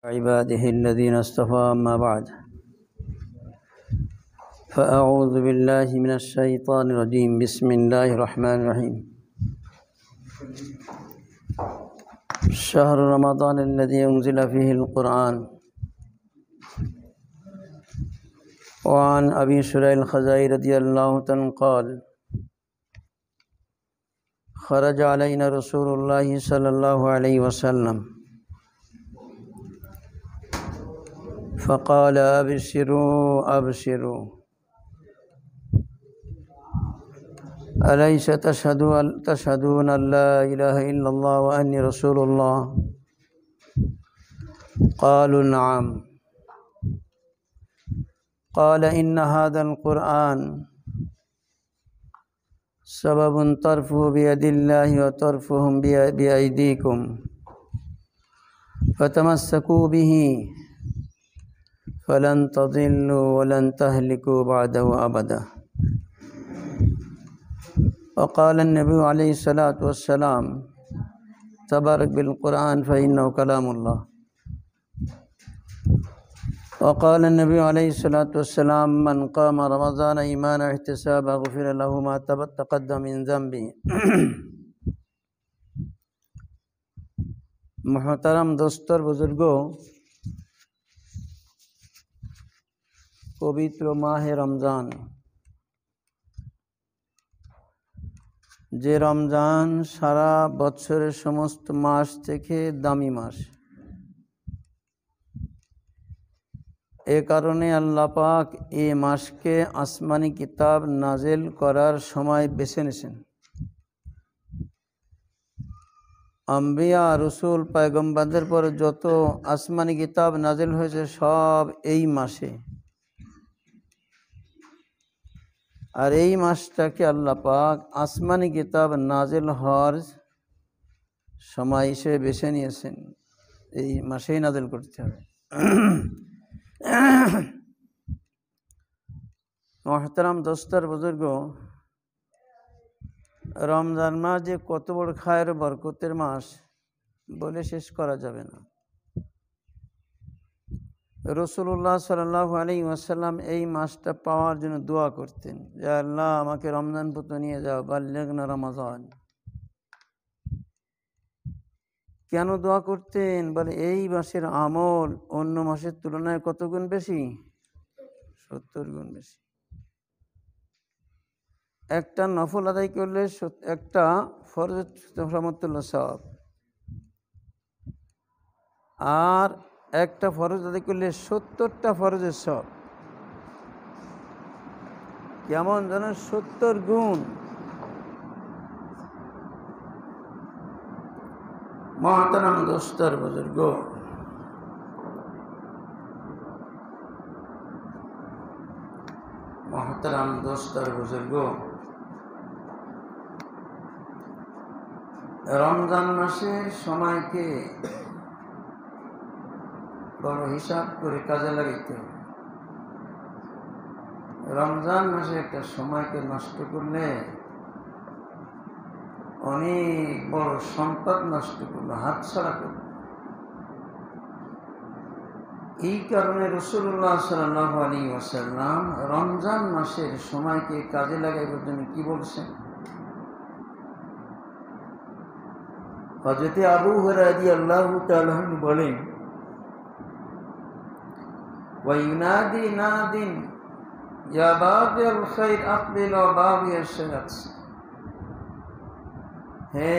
عباده الذين اصطفى أما بعد فأعوذ بالله من الشيطان الرجيم بسم الله الرحمن الرحيم شهر رمضان الذي أنزل فيه القرآن وعن أبي شريح الخزاعي رضي الله عنه قال خرج علينا رسول الله صلى الله عليه وسلم فقال أبشروا أبشروا أليس تشهدون أن لا إله إلا الله وأني رسول الله قالوا نعم قال إن هذا القرآن سبب طرفه بيد الله وطرفهم بأيديكم فتمسكوا به فلن تضلوا ولن تهلكوا بعده أبدا وقال النبي عليه الصلاة والسلام تبارك بالقرآن فإنه كلام الله وقال النبي عليه الصلاة والسلام من قام رمضان إيمانا واحتسابا غفر له ما تقدم من ذنبه محترم दोस्तों बुजुर्गों পবিত্র মাহে রমজান যে রমজান সারা বছরের সমস্ত মাস থেকে দামি মাস এ কারণে আল্লাহ পাক এই মাসকে আসমানি কিতাব নাজিল করার সময় বেছে নিয়েছেন আম্বিয়া রসুল পয়গম্বরদের পর যত আসমানি কিতাব নাজিল হয়েছে সব এই মাসে আর এই মাসটাকে আল্লাহ পাক আসমানি কিতাব নাজিল হওয়ার সময় হিসেবে বেছে নিয়েছেন এই মাসেই নাজিল করতে হবে মোহতারাম দোস্তর বুজুর্গ রমজান মাস যে কত বড় খায়ের বরকতের মাস বলে শেষ করা যাবে না রাসূলুল্লাহ সাল্লাল্লাহু আলাইহি ওয়াসাল্লাম এই মাসটা পাওয়ার জন্য দোয়া করতেন যে আল্লাহ আমাকে রমজান পর্যন্ত নিয়ে যাও বাল্লিগনা রমাজান কেন দোয়া করতেন বলে এই মাসের আমল অন্য মাসের তুলনায় কত গুণ বেশি 70 গুণ বেশি একটা নফল আদায় করলে একটা ফরজ সমতুল্য সওয়াব আর একটা ফরজ আদায় করলে 70টা ফরজের সওয়াব কেমন যেন 70 গুণ মোহতারাম দোস্তর বুজুর্গ মোহতারাম দোস্তর বুজুর্গ রমজান মাসের সময়কে বড় হিসাব করে কাজে লাগাইতে হবে রমজান মাসে একটা সময়কে নষ্ট করলে অনেক বড় সম্পদ নষ্ট করলো হাতছাড়া করলো এই কারণে রাসূলুল্লাহ সাল্লাল্লাহু আলাইহি ওয়াসাল্লাম রমজান মাসের সময়কে কাজে লাগাইবার জন্য কি বলছেন হযরত আবু হুরায়রা রাদিয়াল্লাহু তাআলা আনহু বলেন ওয়া ইউনাদি নাদিন ইয়া বাগিয়াল খায়র আকবিল ওয়া বাগিয়াশ শার হে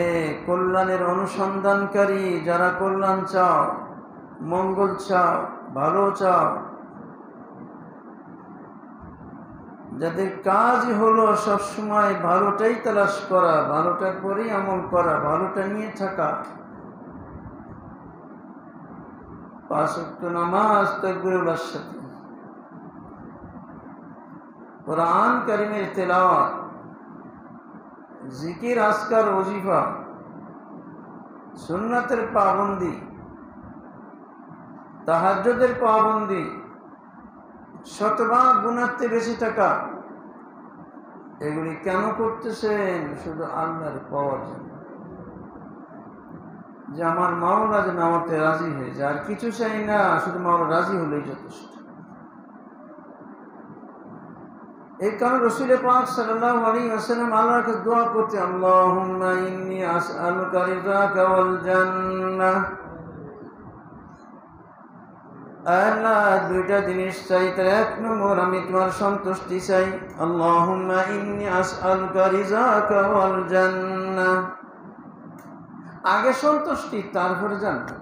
কল্যাণের অনুসন্ধানকারী যারা কল্যাণ চাও মঙ্গল চাও ভালো চাও যাদের কাজ হলো সবসময় ভালোটাই তালাশ করা ভালোটার পরেই আমল করা ভালোটা নিয়ে থাকা 5 ওয়াক্ত নামাজ তাকবীরুল্লাহর সাথে কোরআন কারীমের তেলাওয়াত জিকির আজকার ওজিফা সুন্নাতের পাবন্দি তাহাজ্জুদের পাবন্দি শতভাগ গুনার চেয়ে বেশি টাকা এগুলি কেন করতেছেন শুধু আল্লাহর পাওয়ার জন্য যে আমার মাওলা যেন আমাকে রাজি হয়ে যায়, আর কিছু চাই না, শুধু মাওলা রাজি হলেই যথেষ্ট। এই কারণে রাসূল পাক সাল্লাল্লাহু আলাইহি ওয়াসাল্লাম আল্লাহর কাছে দোয়া করতে, আল্লাহুম্মা ইন্নী আসআলুকা রিযাকা ওয়াল জান্নাহ। আল্লাহ, দুইটা জিনিস চাই, তার এক নম্বর আমি তোমার সন্তুষ্টি চাই। আল্লাহুম্মা ইন্নী আসআলুকা রিযাকা ওয়াল জান্নাহ, আগে সন্তুষ্টি তারপরে জান্নাত।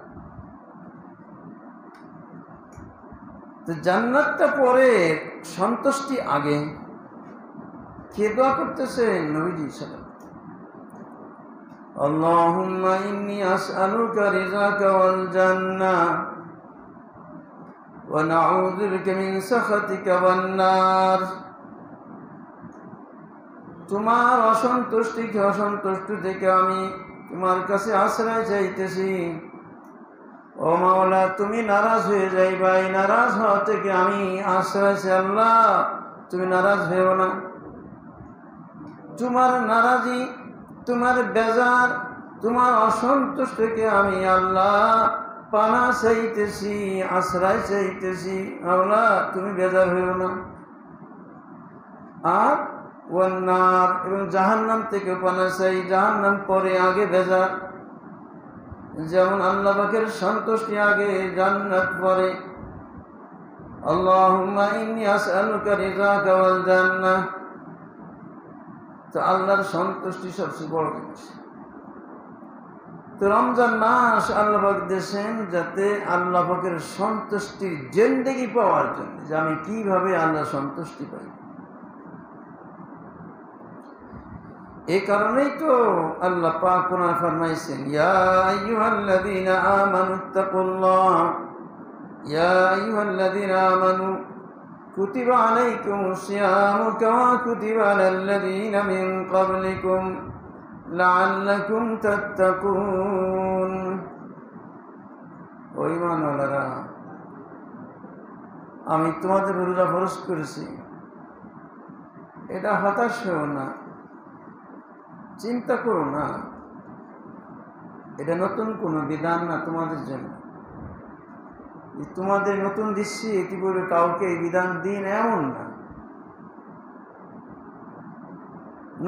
তো জান্নাতটা পরে, সন্তুষ্টি আগে। কে দোয়া করতেছেন? নবীজি সাল্লাল্লাহু আলাইহি ওয়াসাল্লাম। আল্লাহুম্মা ইন্নী আসআলুকা রিযাকা ওয়াল জান্নাহ ওয়া নাউযু বিকা মিন সাখাতিকা ওয়ান নার। তোমার অসন্তুষ্টি থেকে আমি তোমার কাছে আশ্রয় চাইতেছি। ও মাওলা, তুমি নারাজ হয়ে যাইবা, এই নারাজ হওয়া থেকে আমি আশ্রয় চাই। আল্লাহ, তুমি নারাজ হয়েও না। তোমার নারাজি, তোমার বেজার, তোমার অসন্তোষ থেকে আমি আল্লাহ পানা চাইতেছি, আশ্রয় চাইতেছি। আল্লাহ, তুমি বেজার হইও না। আর ওয়ান্নার, এবং জাহান্নাম থেকে পানা চাই। জাহান্নাম পরে, আগে বেজার। যেমন আল্লাহ পাকের সন্তুষ্টি আগে, জান্নাত পরে। আল্লাহুম্মা ইন্নী আসআলুকা রিযাকা ওয়াল জান্নাহ। তো আল্লাহর সন্তুষ্টি সবচেয়ে বড় জিনিস। তো রমজান মাস আল্লাহ পাক দিয়েছেন যাতে আল্লাহ পাকের সন্তুষ্টির জিন্দেগি পাওয়ার জন্য, যে আমি কিভাবে আল্লাহর সন্তুষ্টি পাই। এই কারণেই তো আল্লাহ পাক কোরআনে ফরমাইছেন, ইয়া আইয়ুহাল্লাযীনা আমানুত্তাকুল্লাহ, ইয়া আইয়ুহাল্লাযীনা আমানু কুতিবা আলাইকুমুস সিয়ামু কামা কুতিবা আলাল্লাযীনা মিন ক্বাবলিকুম লাআল্লাকুম তাত্তাকুন। ও ঈমানওয়ালারা, আমি তোমাদের রোজা ফরজ করেছি, এটা হতাশ হও না, চিন্তা করো না। এটা নতুন কোনো বিধান না তোমাদের জন্য। তোমাদের নতুন দিচ্ছি, ইতিপূর্বে কাউকে এই বিধান দিন এমন না।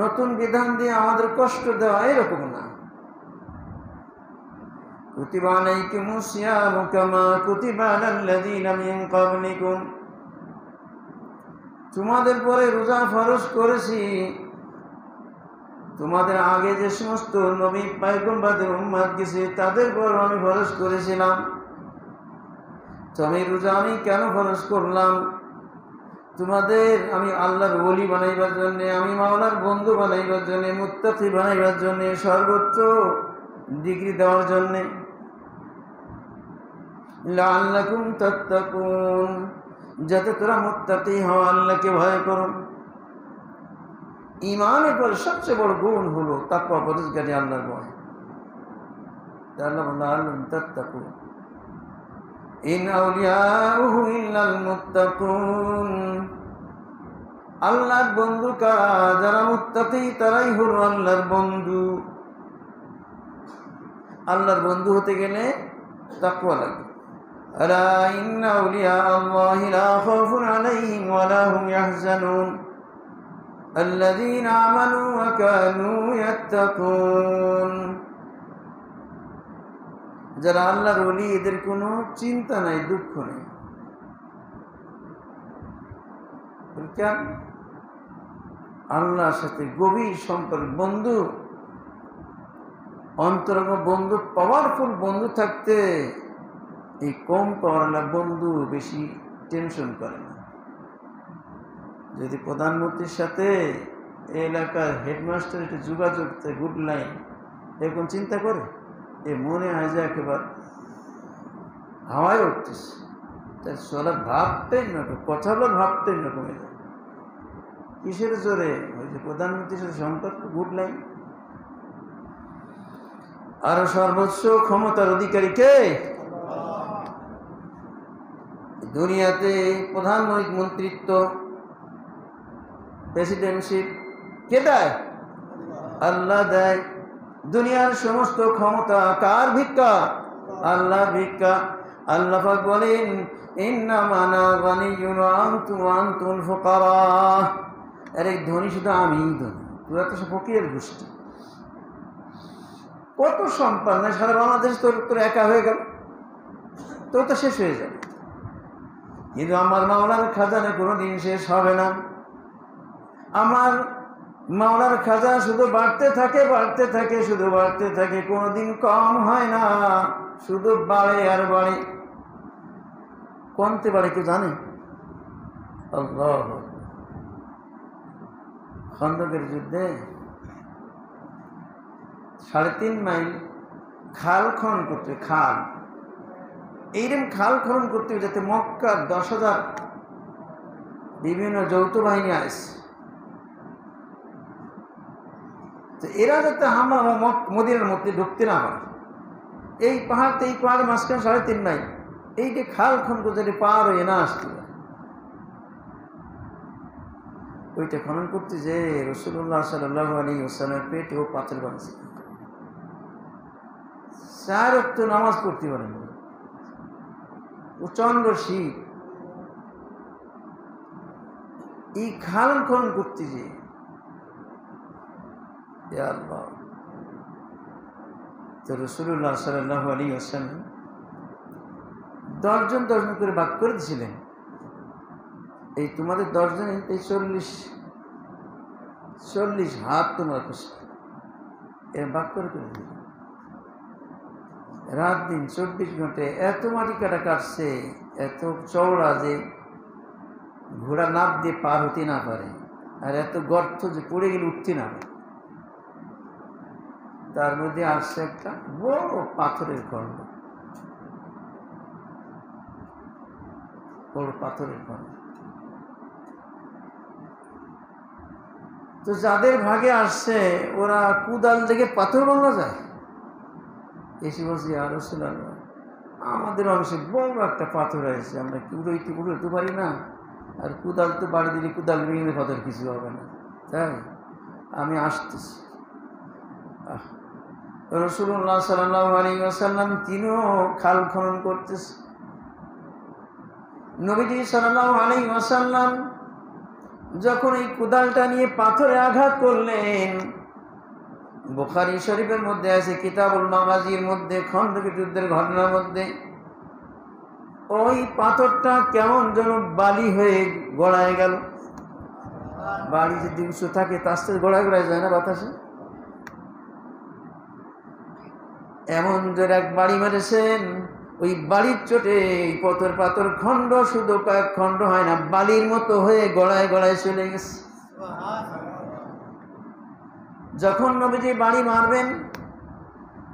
নতুন বিধান দিয়ে আমাদের কষ্ট দেওয়া এরকম না। কুতিবা আলাইকুমুস সিয়ামু কামা কুতিবা আলাল্লাযীনা মিন ক্বাবলিকুম, তোমাদের পরে রোজা ফরজ করেছি, তোমাদের আগে যে সমস্ত নবী পয়গম্বরদের উম্মত গেছে তাদের পর আমি ফরজ করেছিলাম। তবে রোজা আমি কেন ফরজ করলাম? তোমাদের আমি আল্লাহর ওলি বানাইবার জন্য, আমি মাওলার বন্ধু বানাইবার জন্য, মুত্তাকি বানাইবার জন্য, সর্বোচ্চ ডিগ্রি দেওয়ার জন্য। লাআল্লাকুম তাত্তাকুন, যাতে তোরা মুত্তাকি হও, আল্লাহকে ভয় করো। ঈমানের পর সবচেয়ে বড় গুণ হলো তাকওয়া, পরহেজগারি, আল্লাহর ভয়। আল্লাহ বলেন লাআল্লাকুম তাত্তাকুন, ইন আউলিয়াউহু ইল্লাল মুত্তাকুন। আল্লাহর বন্ধু কারা? যারা মুত্তাকি, তারাই হলো আল্লাহর বন্ধু। আল্লাহর বন্ধু হতে গেলে তাকওয়া লাগে। আলা ইন্না আউলিয়া আল্লাহি লা খাউফুন আলাইহিম ওয়া লা হুম ইয়াহজানুন আল্লাযীনা আমানু ওয়া কানু ইয়াত্তাকুন। যারা আল্লাহর ওলি, এদের কোনো চিন্তা নাই, দুঃখ নেই। কেন? আল্লাহর সাথে গভীর সম্পর্ক, বন্ধু, অন্তরঙ্গ বন্ধু, পাওয়ারফুল বন্ধু থাকতে এই কম পাওয়ারওয়ালা বন্ধু বেশি টেনশন করে না। যদি প্রধানমন্ত্রীর সাথে এই এলাকার হেডমাস্টার একটু যোগাযোগ, গুড লাইন, এরকম চিন্তা করে, এ মনে হয় যে একেবারে হাওয়ায় উঠতেছে। তাই চলার ভাবতেই নরকম, কথা বলার ভাবতেই নরকম হয়ে যায়। কিসের জোরে? ওই যে প্রধানমন্ত্রীর সাথে সম্পর্ক, গুড লাইন। আর সর্বোচ্চ ক্ষমতার অধিকারী কে? দুনিয়াতে প্রধানমন্ত্রিত্ব, প্রেসিডেন্টশিপ কে দেয়? আল্লাহ দেয়। দুনিয়ার সমস্ত ক্ষমতা কার ভিক্ষা? আল্লাহর ভিক্ষা। আল্লাহ পাক বলেন, ইন্নামা আনা গানিয়্যুন ওয়া আনতুমুল ফুকারা। আরে ধনী শুধু আমিই ধনী, তোরা তো সব ফকিরের গোষ্ঠী। কত সম্পদ না সারা বাংলাদেশ তোর একা হয়ে গেল, তোর তো শেষ হয়ে যাবে। কিন্তু আমার মাওলার খাজানা কোনোদিন শেষ হবে না। আমার মাওলার খাজানা শুধু বাড়তে থাকে, বাড়তে থাকে, শুধু বাড়তে থাকে, কোনোদিন কম হয় না, শুধু বাড়ে আর বাড়ে। কমতে বাড়ে কেউ জানে? আল্লাহ। খন্দকের যুদ্ধে 3.5 মাইল খাল খনন করতে, খাল এইরকম খাল খনন করতে যাতে মক্কার 10,000 বিভিন্ন যৌথ বাহিনী আসে, তো এরা যাতে হামলা মদিনার মধ্যে ঢুকতে না পারে। এই পাহাড় এই পাহাড়ের মাঝখানে 3.5 মাইল এই যে খাল খনন করতে পার হয়ে না আসতে পারে। ওইটা খনন করতে যে রাসূলুল্লাহ সাল্লাল্লাহু আলাইহি ওয়াসাল্লামের পেটেও পাথর বাঁধছে, 4 ওয়াক্ত নামাজ পড়তে পারেন, প্রচন্ড শীত। এই খাল খনন করতে যে আল্লাহ, তো রাসূলুল্লাহ সাল্লাল্লাহু আলাইহি ওয়াসাল্লাম 10 জন করে ভাগ করে দিয়েছিলেন। এই তোমাদের 10 জন এই 40 হাত তোমার কষ্ট এর ভাগ করে দিলেন। রাত দিন 24 ঘন্টায় এত মাটি কাটা কাটছে, এত চওড়া যে ঘোড়া নাপ দিয়ে পার হতে না পারে, আর এত গর্ত যে পড়ে গেলে উঠতে না পারে। তার মধ্যে আসছে একটা বড় পাথরের খণ্ড, বড় পাথরের খণ্ড। তো যাদের ভাগে আসছে ওরা কুদাল থেকে পাথর ভাঙা যায়, এসে বলছি ইয়া রাসূলুল্লাহ, আমাদের অংশে বড় একটা পাথর আছে, আমরা কি উড়াইতে পারি না, আর কুদাল তো বাড়ি দিলে কুদাল ভেঙে পাথর কিছু হবে না, তাই আমি আসতেছি। রাসূলুল্লাহ সাল্লাল্লাহু আলাইহি ওয়াসাল্লাম তিনিও খাল খনন করতেছে। নবীজি সাল্লাল্লাহু আলাইহি ওয়াসাল্লাম যখন এই কুদালটা নিয়ে পাথরে আঘাত করলেন, বুখারী শরীফের মধ্যে আছে কিতাবুল মাগাজির মধ্যে, খন্দকের যুদ্ধের ঘটনার মধ্যে, ওই পাথরটা কেমন যেন বালি হয়ে গড়ায় গেল। বাড়ি যদি উঁচু থাকে তা আস্তে গড়ায় যায় না বাতাসে, এমন জোরে এক বাড়ি মেরেছেন, ওই বাড়ির চোটে এই পাথর খণ্ড শুধু কয়েক খণ্ড হয় না, বালির মতো হয়ে গড়ায় চলে গেছে। যখন নবীজি বাড়ি মারবেন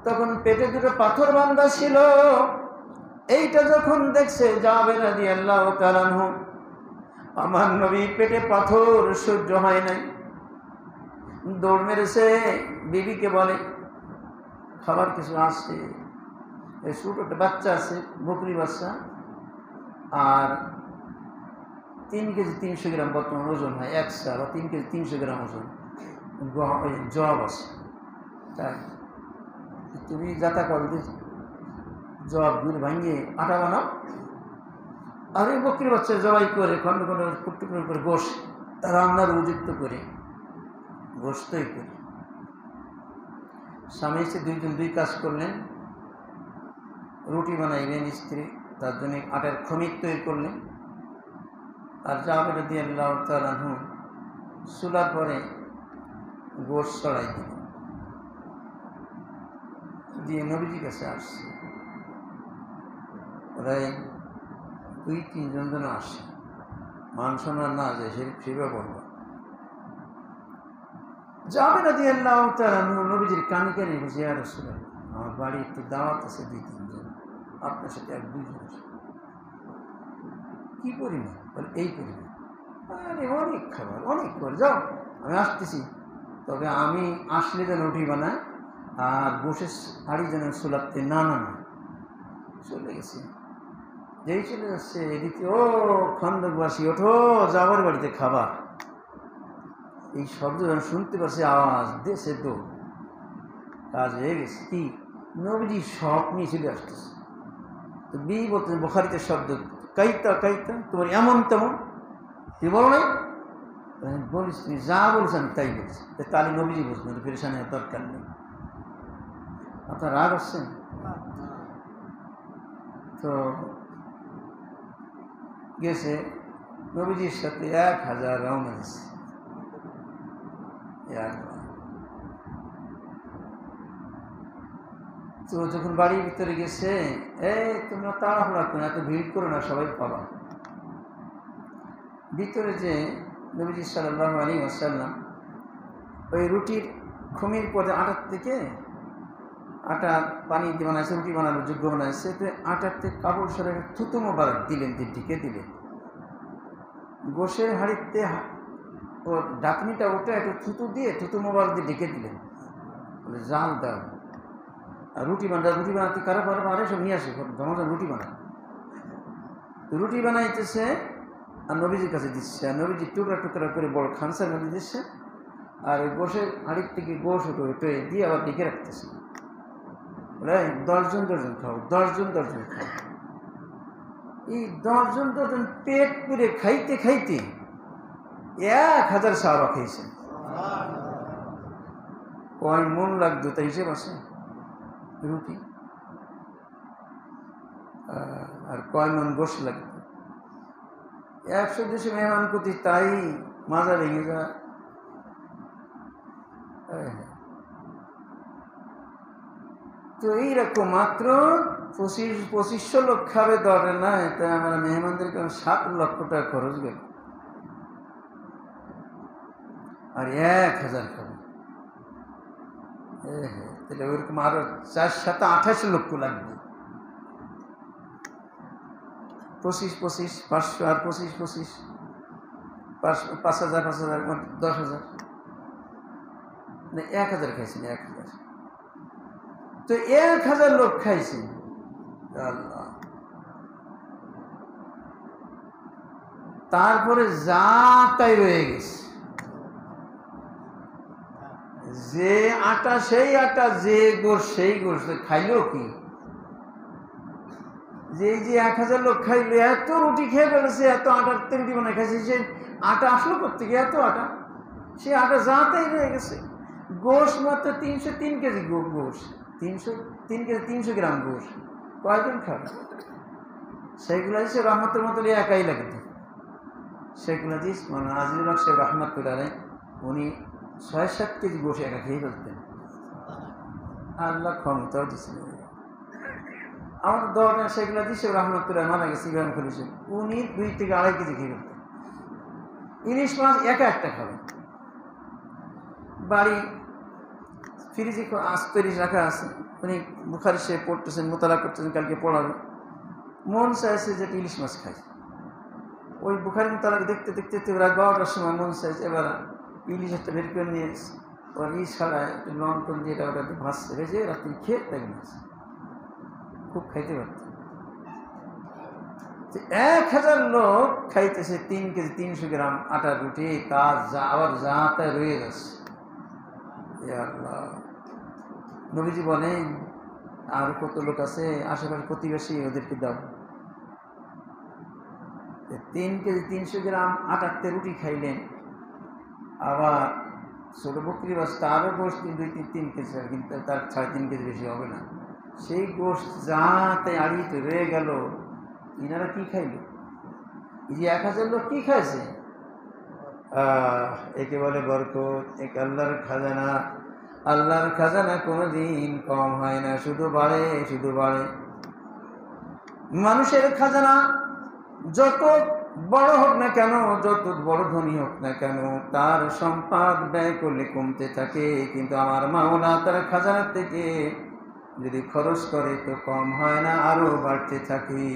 তখন পেটে 2টো পাথর বাঁধা ছিল। এইটা যখন দেখছে জাবের রাদিয়াল্লাহু তাআলা আনহু, আমার নবী পেটে পাথর সহ্য হয় নাই, দৌড় মেরেছে, বিবিকে বলে খাবার কিছু আসছে, এই ছোট একটা বাচ্চা আছে, বকরি বাচ্চা, আর 3 কেজি 300 গ্রাম বর্তমান ওজন হয়, 100 বা 3 কেজি 300 গ্রাম ওজন জব আছে। তাই তুমি যাতা করবে জব গুড় ভাঙিয়ে আটা বানাও, আর এই বকরি বাচ্চা জবাই করে খন্ড খন্ড টুকরো করে গোশ রান্নার উপযুক্ত করে গোশ তৈরি করে। স্বামী এসে 2 জন 2 কাজ করলেন, রুটি বানাইলেন স্ত্রী, তার জন্য আটার খমিক তৈরি করলেন, আর জাবের রাদিয়াল্লাহু তাআলা আনহু চুলার পরে গোশ চড়াই দিলেন, দিয়ে নবীজির কাছে আসছে। প্রায় 2-3 জন যেন আসছে, মান সম্মান না যায় সেবা করবো। জাবের রাদিয়াল্লাহু তাআলা আনহু নবীজির কানে কানে বলছে, ইয়া রাসূলুল্লাহ, আমার বাড়ি একটু দাওয়াত আছে 2-3 জন, আপনার সাথে 1-2 জন আছে। কি পরিমাণ? বলে এই পরিমাণ। আরে অনেক খাবার, অনেক করে যাও, আমি আসতেছি, তবে আমি আসলে যেন রুটি বানায় আর বসে হাড়ি যেন চুলাতে না চলে গেছে। যেই চলে যাচ্ছে এদিকে, ও খন্দকবাসী ওঠো, যাবার বাড়িতে খাবার। এই শব্দ যখন শুনতে পারছে আওয়াজ, দেশে তো কাজ হয়ে গেছে। কি নবীজি স্বপ্নই চলে আসতেছে। তো বলতেন বুখারীতে শব্দ কাইতা কাইতা, তোমার এমন তেমন, তুই বলো নাই? বলিস, তুমি যা বলছেন আমি তাই বলছি। তাহলে নবীজি বলছেন পেরেশানির দরকার নেই। আপনার রাগ আসছেন? তো গেছে নবীজির সাথে 1000 রওনা দিচ্ছে। তো যখন বাড়ির ভিতরে গেছে, তোমরা তাড়াহুড়া করো না, এত ভিড় করো না, সবাই পাবা। ভিতরে যে নবীজি সাল্লাল্লাহু আলাইহি ওয়াসাল্লাম ওই রুটির খুমির পরে আটার থেকে আটা পানি দিয়ে বানাইছে, রুটি বানানোর যোগ্য বানাইছে। তো আটার থেকে কাপড় সরে থুতু মোবারক দিলেন, ঢেকে দিলেন। গোশের হাঁড়িতে ও ডাকনিটা ওটা একটু থুতু দিয়ে থুতু মোবারক দিয়ে ঢেকে দিলেন, বলে জাল দাও। আর রুটি বানাতে কারো আরে সব নিয়ে আসে, জমা রুটি বানায়। রুটি বানাইতেছে আর নবীজির কাছে দিচ্ছে, আর নবীজি টুকরা টুকরা করে বড় খানসার মধ্যে দিচ্ছে, আর ওই গোশের হাঁড়ির থেকে গোশ ওটা দিয়ে আবার ডেকে রাখতেছে। বলে 10 জন খাও, 10 জন খাও। এই 10 জন পেট পুরে খাইতে খাইতে 1000 সাহাবা খেয়েছে। কয় মন লাগতো তাই হিসেব আছে রুটি, আর কয় মন গোশ লাগতো। 100-200 মেহমান প্রতি, তাই মাজা ভেঙে যায়। তো এইরকম মাত্র 2500 লোক খাবে ধরে না, এটা আমরা মেহমানদেরকে 7 লক্ষ টাকা খরচ গেল, আর 1000 খাবে। তাহলে ওইরকম আরো 4-7-28 লক্ষ লাগবে। 25-25 500 আর 25-25 5000 10,000, 1000 খাইছেন। 1000, তো 1000 লোক খাইছেন। আল্লাহ, তারপরে যা তাই রয়ে গেছে। যে আটা সেই আটা, যে গোশ সেই গোশ, খাইলো কি? যে 1000 লোক খাইলো, এত রুটি খেয়ে ফেলেছে, এত আটার রুটি বানায় খাইছে, সে আটা আসলো করতে গিয়ে এত আটা, সে আটা যা তাই রয়ে গেছে। গোশ মাত্র 303 কেজি গোশ, 303 কেজি 300 গ্রাম গোশ, কয়জন খাবে? সেগুলো সে রহমতের মতো একাই লাগতো। সেগুলো দিস মানে আজিজুল হক সাহেব রহমতুল্লাহ আলাইহি, উনি 6-7 কেজি গোশ একা খেয়ে ফেলতেন। আল্লাহ ক্ষমতাও দিচ্ছেন। আমাদের দোয়াটা সেগুলো দিচ্ছে রহমতুল্লাহ, মারা গেছে ইব্রাহিম খলিল, উনি 2 থেকে 2.5 কেজি খেয়ে ফেলতেন। ইলিশ মাছ একটা খাবেন। বাড়ি ফ্রিজে আস্ত ইলিশ রাখা আছে, উনি বুখারী সে পড়তেছেন, মোতালা করতেছেন, কালকে পড়াবে। মন চাইছে যে ইলিশ মাছ খাই। ওই বুখারী মোতালা দেখতে দেখতে রাত 12টার সময় মন চাইছে এবার ইলিশ একটা বের করে নিয়ে ওর ছাড়ায় একটু লঙ্কন দিয়ে ওটা ভাসছে, ভেজে রাত্রি খেয়ে তাই মাছ খুব খাইতে পারতেন। 1000 লোক খাইতেছে 3 কেজি 300 গ্রাম আটার রুটি, তার আবার যা তাই রয়ে যাচ্ছে। নবীজি বলেন আর কত লোক আছে আশেপাশে প্রতিবেশী, ওদেরকে দাও। 3 কেজি 300 গ্রাম আটাতে রুটি খাইলেন, আবার ছোট বকরি বাস তারও গোশ 2-3 কেজি, কিন্তু তার 3.5 কেজি বেশি হবে না। সেই গোশ যাতে আড়িতে রয়ে গেল, ইনারা কি খাইল? এই যে 1000 লোক কি খাইছে? একে বলে বরকত, এক আল্লাহর খাজানা। আল্লাহর খাজানা কোনোদিন কম হয় না, শুধু বাড়ে শুধু বাড়ে। মানুষের খাজানা যত বড় হোক না কেন, যত বড় ধনী হোক না কেন, তার সম্পদ ব্যয় করলে কমতে থাকে, কিন্তু আমার মাওলা তার খাজানা থেকে যদি খরচ করে তো কম হয় না, আরো বাড়তে থাকে।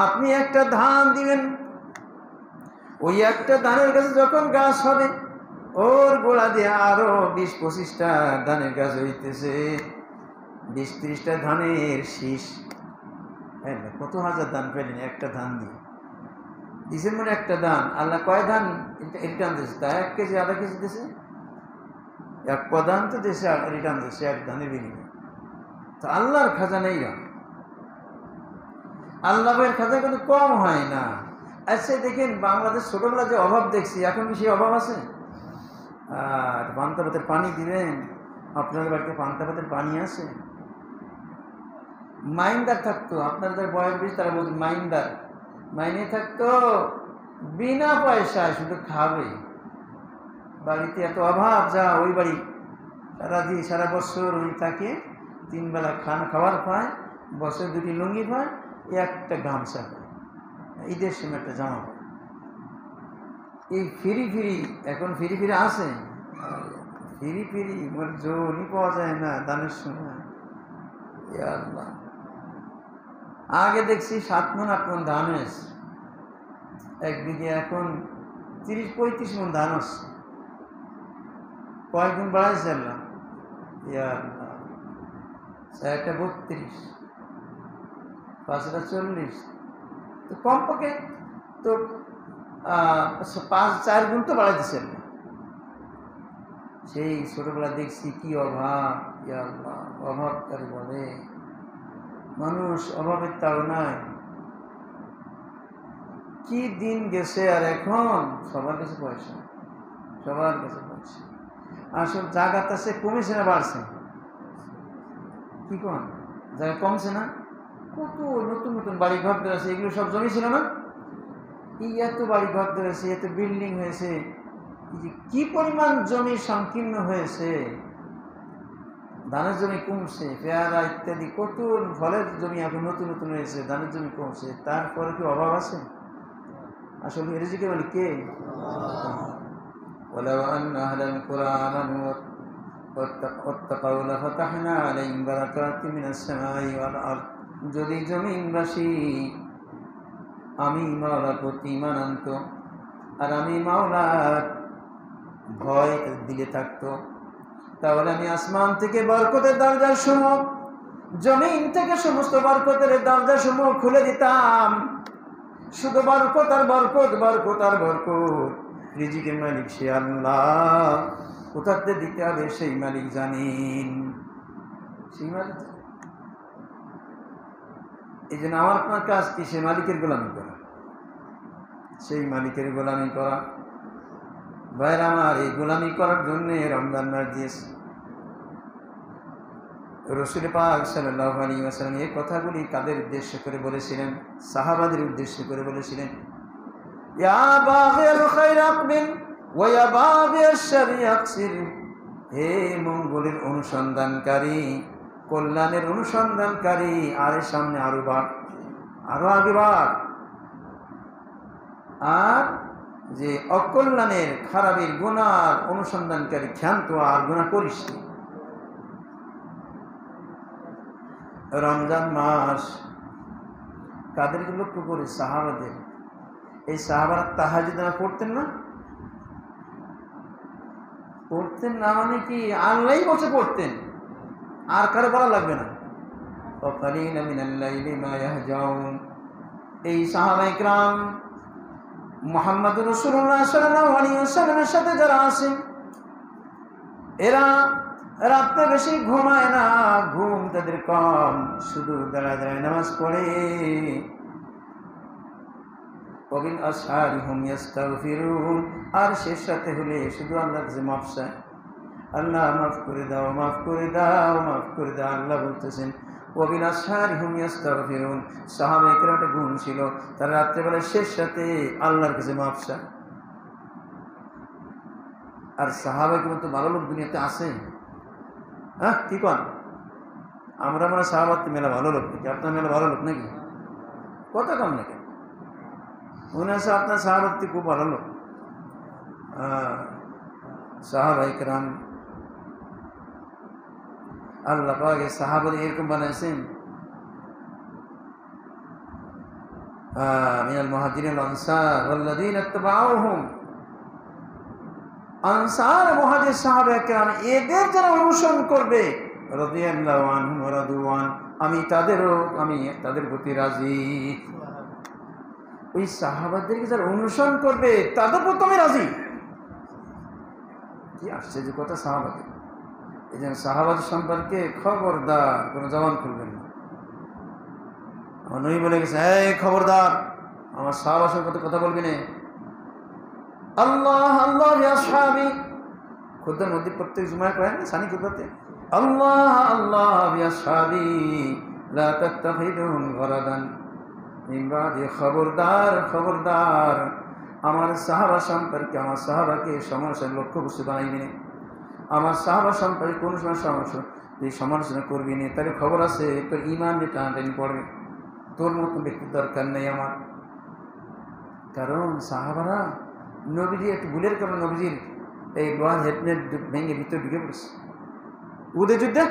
আপনি একটা ধান দিবেন, ওই একটা ধানের গাছে যখন গাছ হবে, ওর গোড়া দিয়ে আরো 20-25টা ধানের গাছ হইতেছে, 20-30টা ধানের শীষ। কত হাজার ধান পেলেন একটা ধান দিয়ে। ডিসেম্বরে একটা ধান, আল্লাহ কয় ধান রিটার্ন দিয়েছে? তা 1 কেজি 1/2 কেজি দিয়েছে। এক প্রধান তো দেশে রিটার্ন দেশে এক ধানের বিনিময়। তো আল্লাহর খাজানাই আল্লাহের খাজা কিন্তু কম হয় না। আচ্ছা দেখেন, বাংলাদেশ ছোটবেলা যে অভাব দেখছি, এখন কি সেই অভাব আছে? আর পান্তা ভাতের পানি দিবেন, আপনাদের বাড়িতে পান্তা ভাতের পানি আছে? মাইন্ডার থাকতো, আপনাদের যারা বয়স বেশি তারা বলছেন মাইন্ডার, মাইনে থাকতো বিনা পয়সায়, শুধু খাবে। বাড়িতে এত অভাব, যা ওই বাড়ি সারা বছর ওই থাকে, 3 বেলা খাবার পায়, বছর 2টি লুঙ্গি পায়, একটা গামছা পায়, ঈদের সময় একটা জামা পায়। এই ফিরি এখন ফিরি আছে, ফিরি জোরই পাওয়া যায় না দানের সময়। আল্লাহ, আগে দেখছি 7 মণ 8 মণ ধান হয়েছে এক বিঘে, এখন 30-35 মণ ধান হচ্ছে। কয়েকদিন বাড়াইছে আল্লাহ। একটা 32, 5টা 40, তো কমপক্ষে তো 5-4 গুণ তো বাড়াই দিচ্ছে। সেই ছোটবেলা দেখছি কি অভাব, আল্লাহ অভাবকারী বলে মানুষ, অভাবের তাড়নায় কি দিন গেছে। আর এখন সবার কাছে পয়সা, সবার কাছে পয়সা। আসল জায়গার কাছে কমেছে না বাড়ছে? কি কোন জায়গা কমছে না? কত নতুন নতুন বাড়ি ঘর ধরেছে, এগুলো সব জমি ছিল না? এই এত বাড়ি ঘর ধরেছে, এত বিল্ডিং হয়েছে, কি পরিমাণ জমি সংকীর্ণ হয়েছে। ধানের জমি কমছে, পেয়ারা ইত্যাদি কত ফলের জমি এখন নতুন নতুন হয়েছে, ধানের জমি কমছে। তারপরে কি অভাব আছে? আসলে রিজিকের মালিক কে? ولو أن أهل القرى آمنوا واتقوا لفتحنا عليهم بركات من السماء والأرض। যদি জমিনবাসী আমি মাওলার প্রতি ঈমান আনত আর আমি মাওলার ভয় দিলে থাকতো, তাহলে আমি আসমান থেকে বরকতের দরজাসমূহ, জমিন থেকে সমস্ত বরকতের দরজাসমূহ খুলে দিতাম। শুধু বরকত আর বরকত, বরকত আর বরকত। রিজিকের মালিক সে আল্লাহ, কোথাতে দিতে হবে সেই মালিক জানেন, সেই মালিক। এই জন্য আমার আপনার কাজ কি? সেই মালিকের গোলামি করা, সেই মালিকের গোলামি করা। ভাইরা আমার, এই গোলামি করার জন্য রমজান মাস দিয়েছে। রাসূল পাক সাল্লাল্লাহু আলাইহি ওয়াসাল্লাম এই কথাগুলি কাদের উদ্দেশ্য করে বলেছিলেন? সাহাবাদের উদ্দেশ্য করে বলেছিলেন, ইয়া বাগিয়াল খায়র আকবিল ওয়া ইয়া বাগিয়াশ শাররি আকসির। হে মঙ্গলের অনুসন্ধানকারী, কল্যাণের অনুসন্ধানকারী, আরে সামনে আরো বাড়, আরো আগে বাড়। আর যে অকল্যাণের, খারাপের, গুনার অনুসন্ধানকারী, ক্ষান্ত আর গুনাহ করিস। রমজান মাস কাদেরকে লক্ষ্য করে? সাহাবাদের। এই সাহাবারা তাহাজ্জুদ পড়তেন না? পড়তেন না মানে কি? আল্লাহই বসে পড়তেন, আর কারো বলা লাগবে না। ওয়াকালিলাম মিনাল লাইলি মা ইয়াহজাউন। এই সাহাবায়ে কেরাম মুহাম্মদুর রাসূলুল্লাহ সাল্লাল্লাহু আলাইহি ওয়াসাল্লামের সাথে যারা আছেন, এরা রাতে বেশি ঘুমায় না, ঘুম তাদের কম, শুধু দাঁড়ায় দাঁড়ায় নামাজ পড়ে। ওয়াবিল আসহারি হুম ইস্তাগফিরুন। আর শেষ রাতে হলে শুধু আল্লাহর কাছে মাফ চায়, আল্লাহ মাফ করে দাও, মাফ করে দাও, মাফ করে দাও। আল্লাহ বলতেছেন ওয়াবিল আসহারি হুম ইস্তাগফিরুন। সাহাবায়ে কেরামের একটা গুণ ছিল, তারা রাত্রেবেলা শেষ রাতে আল্লাহর কাছে মাফ চায়। আর সাহাবায়ে কেরাম তো ভালো লোক দুনিয়াতে আছে। হ্যাঁ, কি কন? আমরা মানে সাহাবাত মেলা ভালো লোক নাকি? আপনার মেলা ভালো লোক নাকি? কত কম নাকি? মনে আছে আপনার সাহাবাত খুব ভালো লোক। সাহাবায়ে কেরাম, আল্লাহ পাক সাহাবাদের এরকম বানাইছেন, মিনাল মুহাজিরিন ওয়াল আনসার ওয়াল্লাযীনা ইত্তাবাউহুম। আনসার মুহাজির সাহাবায়ে কেরাম, এদের যারা অনুসরণ করবে, রাদিয়াল্লাহু আনহুম ওয়া রাদু আন, আমি তাদের প্রতি রাজি। ওই সাহাবাদেরকে যারা অনুসরণ করবে তাদের প্রতি আমি রাজি। কি আশ্চর্য কথা! সাহাবাদের এই জন্য সাহাবাদের সম্পর্কে খবরদার কোনো জবান খুলবেন না। আমার নবী বলে গেছে, এই খবরদার আমার সাহাবার সম্পর্কে কথা বলবি না। আল্লাহ আল্লাহ ইয়া সাহাবী, খুদ্দের মধ্যে প্রত্যেক জুমায় করেন না সানি খুদ্দতে, আল্লাহ আল্লাহ ইয়া সাহাবী লা তাত্তাখিদুহুম গরাদান মিন বাদি, খবরদার খবরদার আমার সাহাবা সম্পর্কে, আমার সাহাবাকে সমস্যার লক্ষ্যবস্তু বানাইবি না। আমার সাহাবা সম্পর্কে কোন সময় সমস্যা তুই সমালোচনা করবি না, তাহলে খবর আছে তোর ইমান নিয়ে টানাটানি পড়বে। তোর মতো ব্যক্তির দরকার নেই আমার। কারণ সাহাবারা নবীজি একটু ভুলের কারণে নবীজির এই লোহার হেডনেট ভেঙে ভিতরে ঢুকে পড়েছে। উদয় যুদ্ধে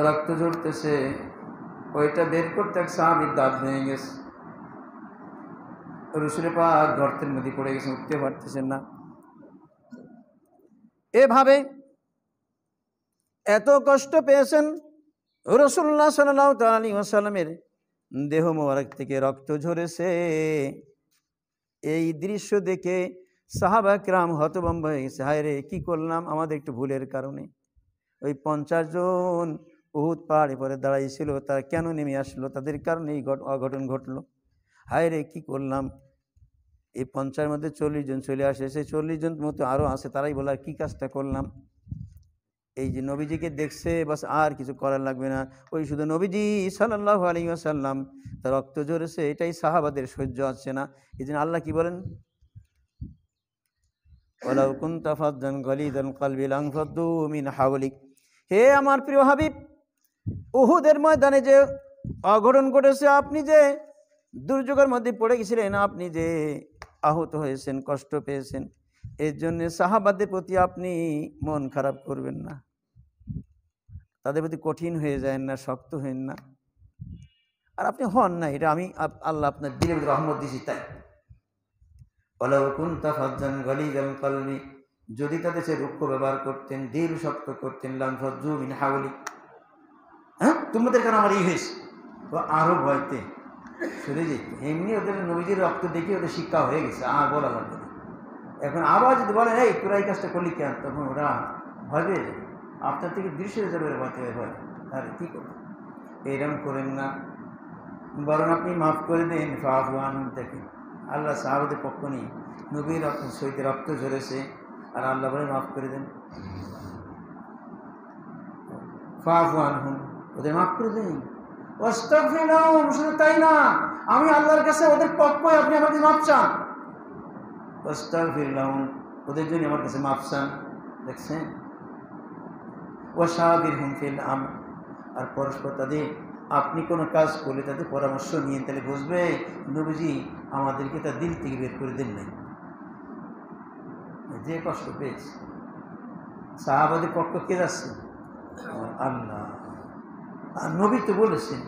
রক্ত ঝরতেছে, ওইটা বের করতে এক সাহাবীর দাঁত ভেঙে গেছে। রসুল পাক গর্তের মধ্যে পড়ে গেছে, উঠতে পারতেছেন না। এভাবে এত কষ্ট পেয়েছেন রাসূলুল্লাহ সাল্লাল্লাহু তাআলা আলাইহি ওয়াসাল্লামের দেহ মোবারক থেকে রক্ত ঝরেছে। এই দৃশ্য দেখে সাহাবা কিরাম হতভম্ব হয়ে গেছে, হায় রে কি করলাম আমাদের একটু ভুলের কারণে। ওই 50 জন উহুদ পাহাড়ে পরে দাঁড়াইছিল, তারা কেন নেমে আসলো, তাদের কারণে এই অঘটন ঘটলো। হায় রে কি করলাম। এই 50 মধ্যে 40 জন চলে আসে, সেই 40 জন মতো আরও আছে, তারাই বলার কি কাজটা করলাম। এই যে নবীজিকে দেখছে বাস, আর কিছু করার লাগবে না, ওই শুধু নবীজি সাল্লাল্লাহু আলাইহি ওয়াসাল্লাম তার রক্ত ঝরেছে, এটাই সাহাবাদের সহ্য হচ্ছে না। এই জন্য আল্লাহ কি বলেন, ওয়ালাউ কুনতা ফাজ্জান গালিযাল কলবি লানফাদ্দু মিন হাওলিক। হে আমার প্রিয় হাবিব, উহুদের ময়দানে যে অঘটন ঘটেছে, আপনি যে দুর্যোগের মধ্যে পড়ে গেছিলেন, আপনি যে আহত হয়েছেন, কষ্ট পেয়েছেন, এর জন্য সাহাবাদের প্রতি আপনি মন খারাপ করবেন না, তাদের প্রতি কঠিন হয়ে যায় না, শক্ত হন না। আর আপনি হন না, এটা আমি আল্লাহ আপনার দিলের রহমত দিয়েছি তাই। ওয়ালাউ কুনতা ফাজ্জান গালিযাল কলবি, যদি তাদের সে রুক্ষ ব্যবহার করতেন, দিল শক্ত করতেন, লানফাদ্দু মিন হাওলিক, হ্যাঁ তোমাদের কারণে আমার এই হয়েছে, তো আরো ভয়তে সরে যেত। এমনি ওদের নবীজির রক্ত দেখে ওদের শিক্ষা হয়ে গেছে, আর বলা লাগবে না। এখন আবার যদি বলেন এই তোরা এই কাজটা করলি কেন, তখন ওরা ভয় পেয়ে যাবে, আপনার থেকে দৃশ্য হয়ে যাবে, ভয় পেয়ে ভয়। আরে কী করবেন, এইরকম করেন না, বরং আপনি মাফ করে দেন। ফাফু আনহুম, দেখেন আল্লাহ সাহাবাদের পক্ষ নেই, নবীর সহিতে রক্ত ঝরেছে আর আল্লাহ বলে মাফ করে দেন। ফাফু আনহুম, ওদের মাফ করে দেন। ওয়াস্তাগফির লাহুম, শুধু তাই না, আমি আল্লাহর কাছে ওদের পক্ষে আপনি আমাকে মাফ চান। ওয়াস্তাগফির লাহুম, ওদের জন্য আমার কাছে মাফ চান। দেখছেন, ওয়াশাবিরহুম ফিল আমর, আর পরস্পর তাদের আপনি কোনো কাজ করলে তাদের পরামর্শ নিয়ে, তাহলে বুঝবে নবীজি আমাদেরকে তার দিল থেকে বের করে দেন নাই, যে কষ্ট পেয়েছে। সাহাবাদের পক্ষ কে যাচ্ছে, আল্লাহ। আর নবী তো বলেছেন,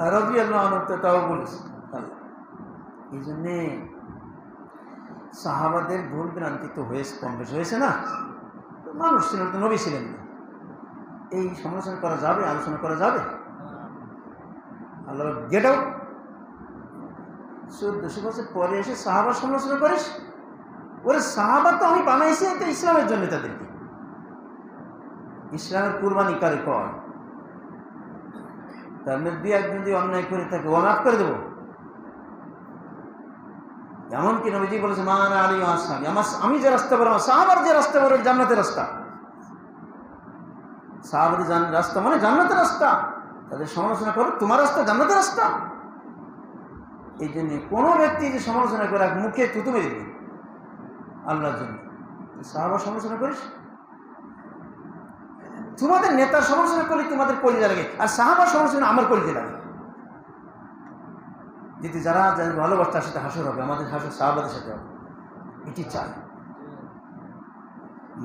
আর রাদিয়াল্লাহু আনহু তাও বলেছেন আল্লাহ। এই জন্যে সাহাবাদের ভুল ভ্রান্তি তো হয়েছে, কম বেশি হয়েছে না, মানুষ ছিলেন তো, নবী ছিলেন না। এই সমালোচনা করা যাবে, আলোচনা করা যাবে? আল্লাহ গেট আউট। 1400 বছর পরে এসে সাহাবার সমালোচনা করিস, ওরে সাহাবা তো আমি বানাইছি এটা ইসলামের জন্য, তাদেরকে ইসলামের কুরবানি কারে কর, তার মধ্যে একজন যদি অন্যায় করে থাকে ও মাফ করে দেবো। এমনকি নবীজি বলেছে মান আলী আসহাবি, আমি যে রাস্তা বললাম, সাহাবার যে রাস্তা বলে জান্নাতের রাস্তা। সাহাবাদের রাস্তা মানে জান্নাতের রাস্তা, তাদের সমালোচনা করো, তোমার রাস্তা জান্নাতের রাস্তা। এই জন্য কোনো ব্যক্তি যে সমালোচনা করে মুখে থুতু মেরে দিবে আল্লাহর জন্য, সাহাবার সমালোচনা করিস, তোমাদের নেতার সমালোচনা করলে তোমাদের কলিজা লাগে, আর সাহাবার সমালোচনা আমার কলিজা লাগে। যদি যারা ভালোবাসে তার সাথে হাসর হবে, আমাদের হাসর সাহাবাদের সাথে হবে, এটি চাই।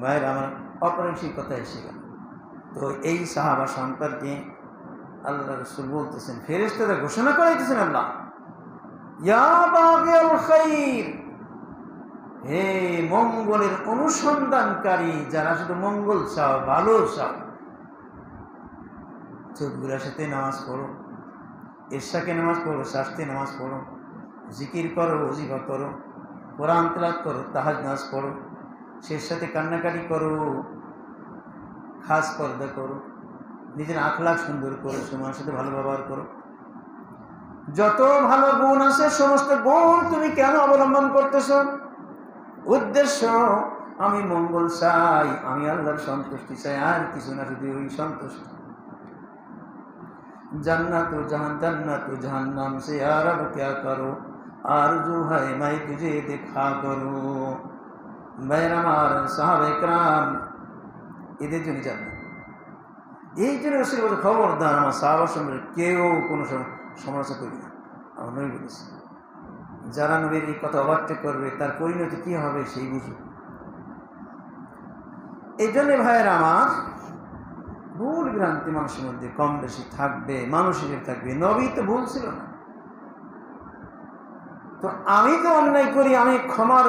ভাইয়ের আমার অপরিসীম কথা এসে গেল। তো এই সাহাবা সম্পর্কে আল্লাহ রাসূল বলতেছেন, ফেরেশতারা ঘোষণা করাইতেছেন, আল্লাহ ইয়া বাগিয়াল খাইর, হে মঙ্গলের অনুসন্ধানকারী, যারা শুধু মঙ্গল চাও, ভালো চাও, চোখগুলোর সাথে নামাজ পড়ো, এশাকে নামাজ পড়ো, শাস্তি নামাজ পড়ো, জিকির করো, ওজিফা করো, কোরআন তেলাওয়াত করো, তাহাজ্জুদ নামাজ পড়ো, শেষ সাথে কান্নাকাটি করো, খাস পর্দা করো, নিজের আখলাক সুন্দর করো, সমাজের সাথে ভালো ব্যবহার করো। যত ভালো গুণ আছে সমস্ত গুণ তুমি কেন অবলম্বন করতেছ? উদ্দেশ্য আমি মঙ্গল চাই, আমি আল্লাহর সন্তুষ্টি চাই, আর কিছু না, শুধু ওই সন্তুষ্টি। জান্নাত ও জাহান্নাম সে আর अब क्या करो, आरज़ू है मैं तुझे देखा करूं। ভাইয়ের আমার, সাহাবা একরাম এদের জন্য জান্নাত। এই জন্য রসুল বলে, খবরদার আমার সাহাবার সঙ্গে কেউ কোনো সমালোচনা করি না। আমার নবী বলেছে, যারা নবীর এই কথা ওভারটেক করবে তার পরিণতি কি হবে সেই বুঝুক। এই জন্য ভাইয়ের আমার, ভুল ভ্রান্তি মানুষের মধ্যে কম বেশি থাকবে, মানুষের থাকবে। নবী তো ভুল ছিল না, তো আমি তো অন্যায় করি, আমি ক্ষমার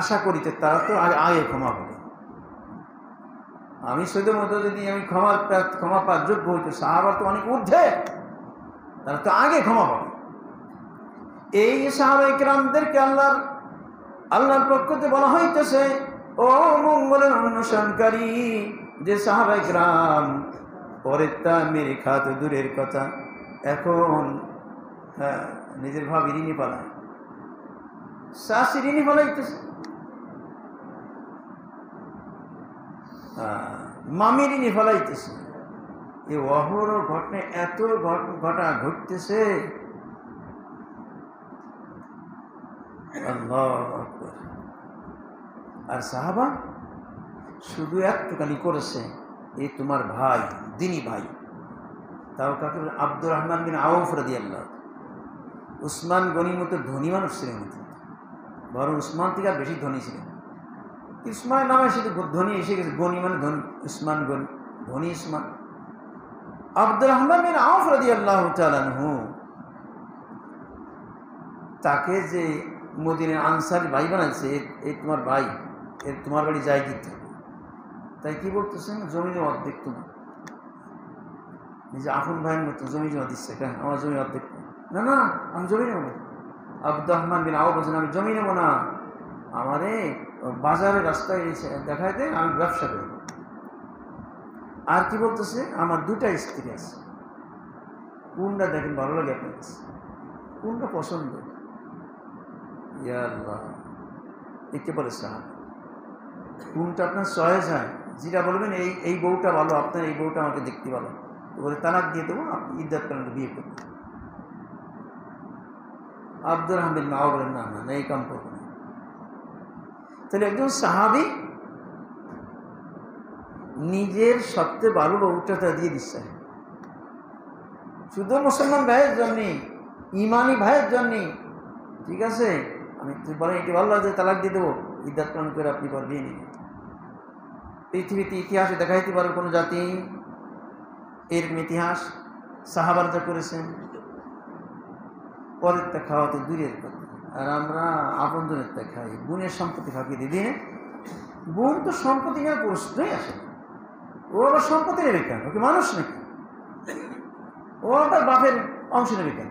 আশা করি, তো তারা তো আগে ক্ষমা করে। আমি শুধু মতো যদি আমি ক্ষমা পাওয়ার যোগ্য হইতো, সাহাবার তো অনেক ঊর্ধ্বে, তারা তো আগে ক্ষমা পাবে। এই সাহাবা ইকরামদেরকে আল্লাহর পক্ষ থেকে বলা হইতেছে, ও মঙ্গলের অনুসরণকারী যে সাহাবা ইকরাম, পরের তা মেরে খাত দূরের কথা, এখন নিজের ভাবি ঋণী পালায়, শাশি ঋণী পালাইতেছে, মামি ঋণী ফলাইতেছে। এই অহরহ ঘটনা, এত ঘটনা ঘটতেছে। আল্লাহু আকবার। আর সাহাবা শুধু একটুখানি করেছে, এই তোমার ভাই, দিনী ভাই, তাও কাকে? আব্দুর রহমান বিন আউফ রাদিয়াল্লাহু। উসমান গনির মতো ধনী মানুষ ছিলেন, বরং উসমান থেকে আর বেশি ধনী ছিলেন। উসমান নামে শুধু ধনী এসে গেছে, গনি মানে ধনী, উসমান গনি, ধনী উসমান। আব্দুর রহমান বিন আউফ রাদিয়াল্লাহু তাআলা আনহু, তাকে যে মদিনার আনসারী ভাই বানাইছে, এই তোমার ভাই, এর তোমার বাড়ি যাই দিতে, তাই কি বলতেছেন? জমির অর্ধেক তোমার, নিজে আপন ভাইয়ের মতো জমি জমা দিচ্ছে, কেন আমার জমি অর্ধেক? না না, আমি জমি নেব না। আব্দুর রহমান বিন আউফ বলছেন, আমি জমি নেব না, আমারে বাজারের রাস্তায় দেখায় দেয়, আমি ব্যবসা করি। আর কি বলতেছে? আমার দুটা স্ত্রী আছে, কোনটা দেখেন ভালো লাগে আপনার কাছে, কোনটা পছন্দ? ইয়া আল্লাহ, একেবারে সাহাবা, কোনটা আপনার চয়েস হয়, যেটা বলবেন এই বউটা ভালো, আপনার এই বউটা আমাকে দেখতে ভালো, বলে তালাক দিয়ে দেবো, আপনি ইদ্দাত করেন, বিয়ে করবেন। আব্দুর রহমান বিন আউফ বলেন, না না, এই কাম করবো না। তাহলে একজন সাহাবী নিজের সবচেয়ে ভালো বউটা দিয়ে দিচ্ছে, শুধু মুসলমান ভাইয়ের জন্য, ইমানি ভাইয়ের জন্য। ঠিক আছে, আমি বলেন এটি ভালো লাগছে, তালাক দিয়ে দেবো, ইদ্দাত পালন করে আপনি পর বিয়ে নিন। পৃথিবীতে ইতিহাসে দেখাইতে পারে কোনো জাতি এরকম ইতিহাস সাহাবারা যা করেছেন? পরের তা খাওয়া তো দূরের কথা, আর আমরা আপনজনের তা খাই, বোনের সম্পত্তি ফাঁকি দিয়ে। বোন তো সম্পত্তি নেওয়ার প্রশ্নই আসে, ও আবার সম্পত্তি নেবে কেন? ওকে মানুষ নাকি? ও আবার বাপের অংশ নেবে কেন?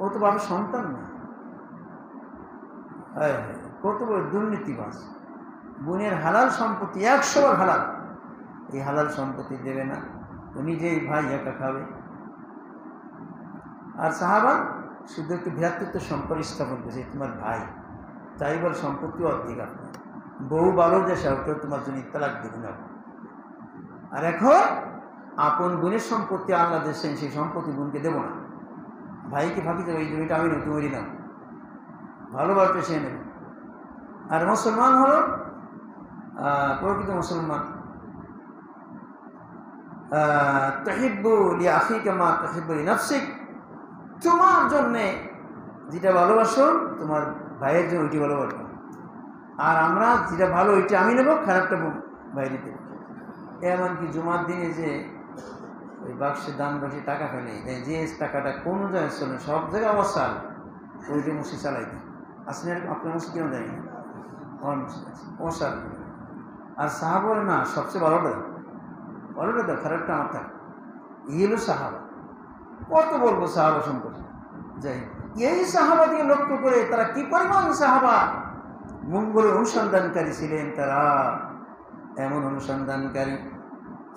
ও তো বাপের সন্তান না। হ্যাঁ, কত বড় দুর্নীতিবাজ। বোনের হালাল সম্পত্তি 100 বার হালাল, এই হালাল সম্পত্তি দেবে না, তো নিজেই ভাই একা খাবে। আর সাহাবা শুধু একটু ভ্রাতৃত্ব সম্পর্ক স্থাপন করেছে, তোমার ভাই, তাই বল সম্পত্তি অর্ধেক আপনার, বউ ভালো যে সেটাও তোমার জন্য তালাক দেবে না। আর এখন আপন বোনের সম্পত্তি আল্লাহ দিয়েছেন, সেই সম্পত্তি বোনকে দেবো না, ভাইকে ফাঁকি দেবো, এই জমিটা আমি নেব, তুমি নাও, ভালোভাবে সে নেবে। আর মুসলমান হলো প্রকৃত মুসলমান, তুহিব্বু লিআখিকা মা তুহিব্বু লিনাফসিক, তোমার জন্যে যেটা ভালোবাসো তোমার ভাইয়ের জন্য ওইটি ভালোবাসো, আর আমরা যেটা ভালো ওইটা আমি নেবো, খারাপটা বাইরে দেবো। এমনকি জুমার দিনে যে ওই বাক্সে দান বাক্সে টাকা ফেলে, যে টাকাটা কোনো জায়গায় চলে, সব জায়গায় অবসাল, ওইটা মসজিদ চালাই দেয়। আসলে আপনার মসজিদ কেন দেয় না? আমার মসজিদ আছে অবসাল। আর সাহাবা বলে, না, সবচেয়ে ভালোটা দাও, খারাপটা আমার থাক। এই হলো সাহাবা। কত বলবো সাহাবা সম্পর্কে। যাই এই সাহাবা দিকে লক্ষ্য করে তারা কি পরিমাণ সাহাবা মঙ্গলের অনুসন্ধানকারী ছিলেন। তারা এমন অনুসন্ধানকারী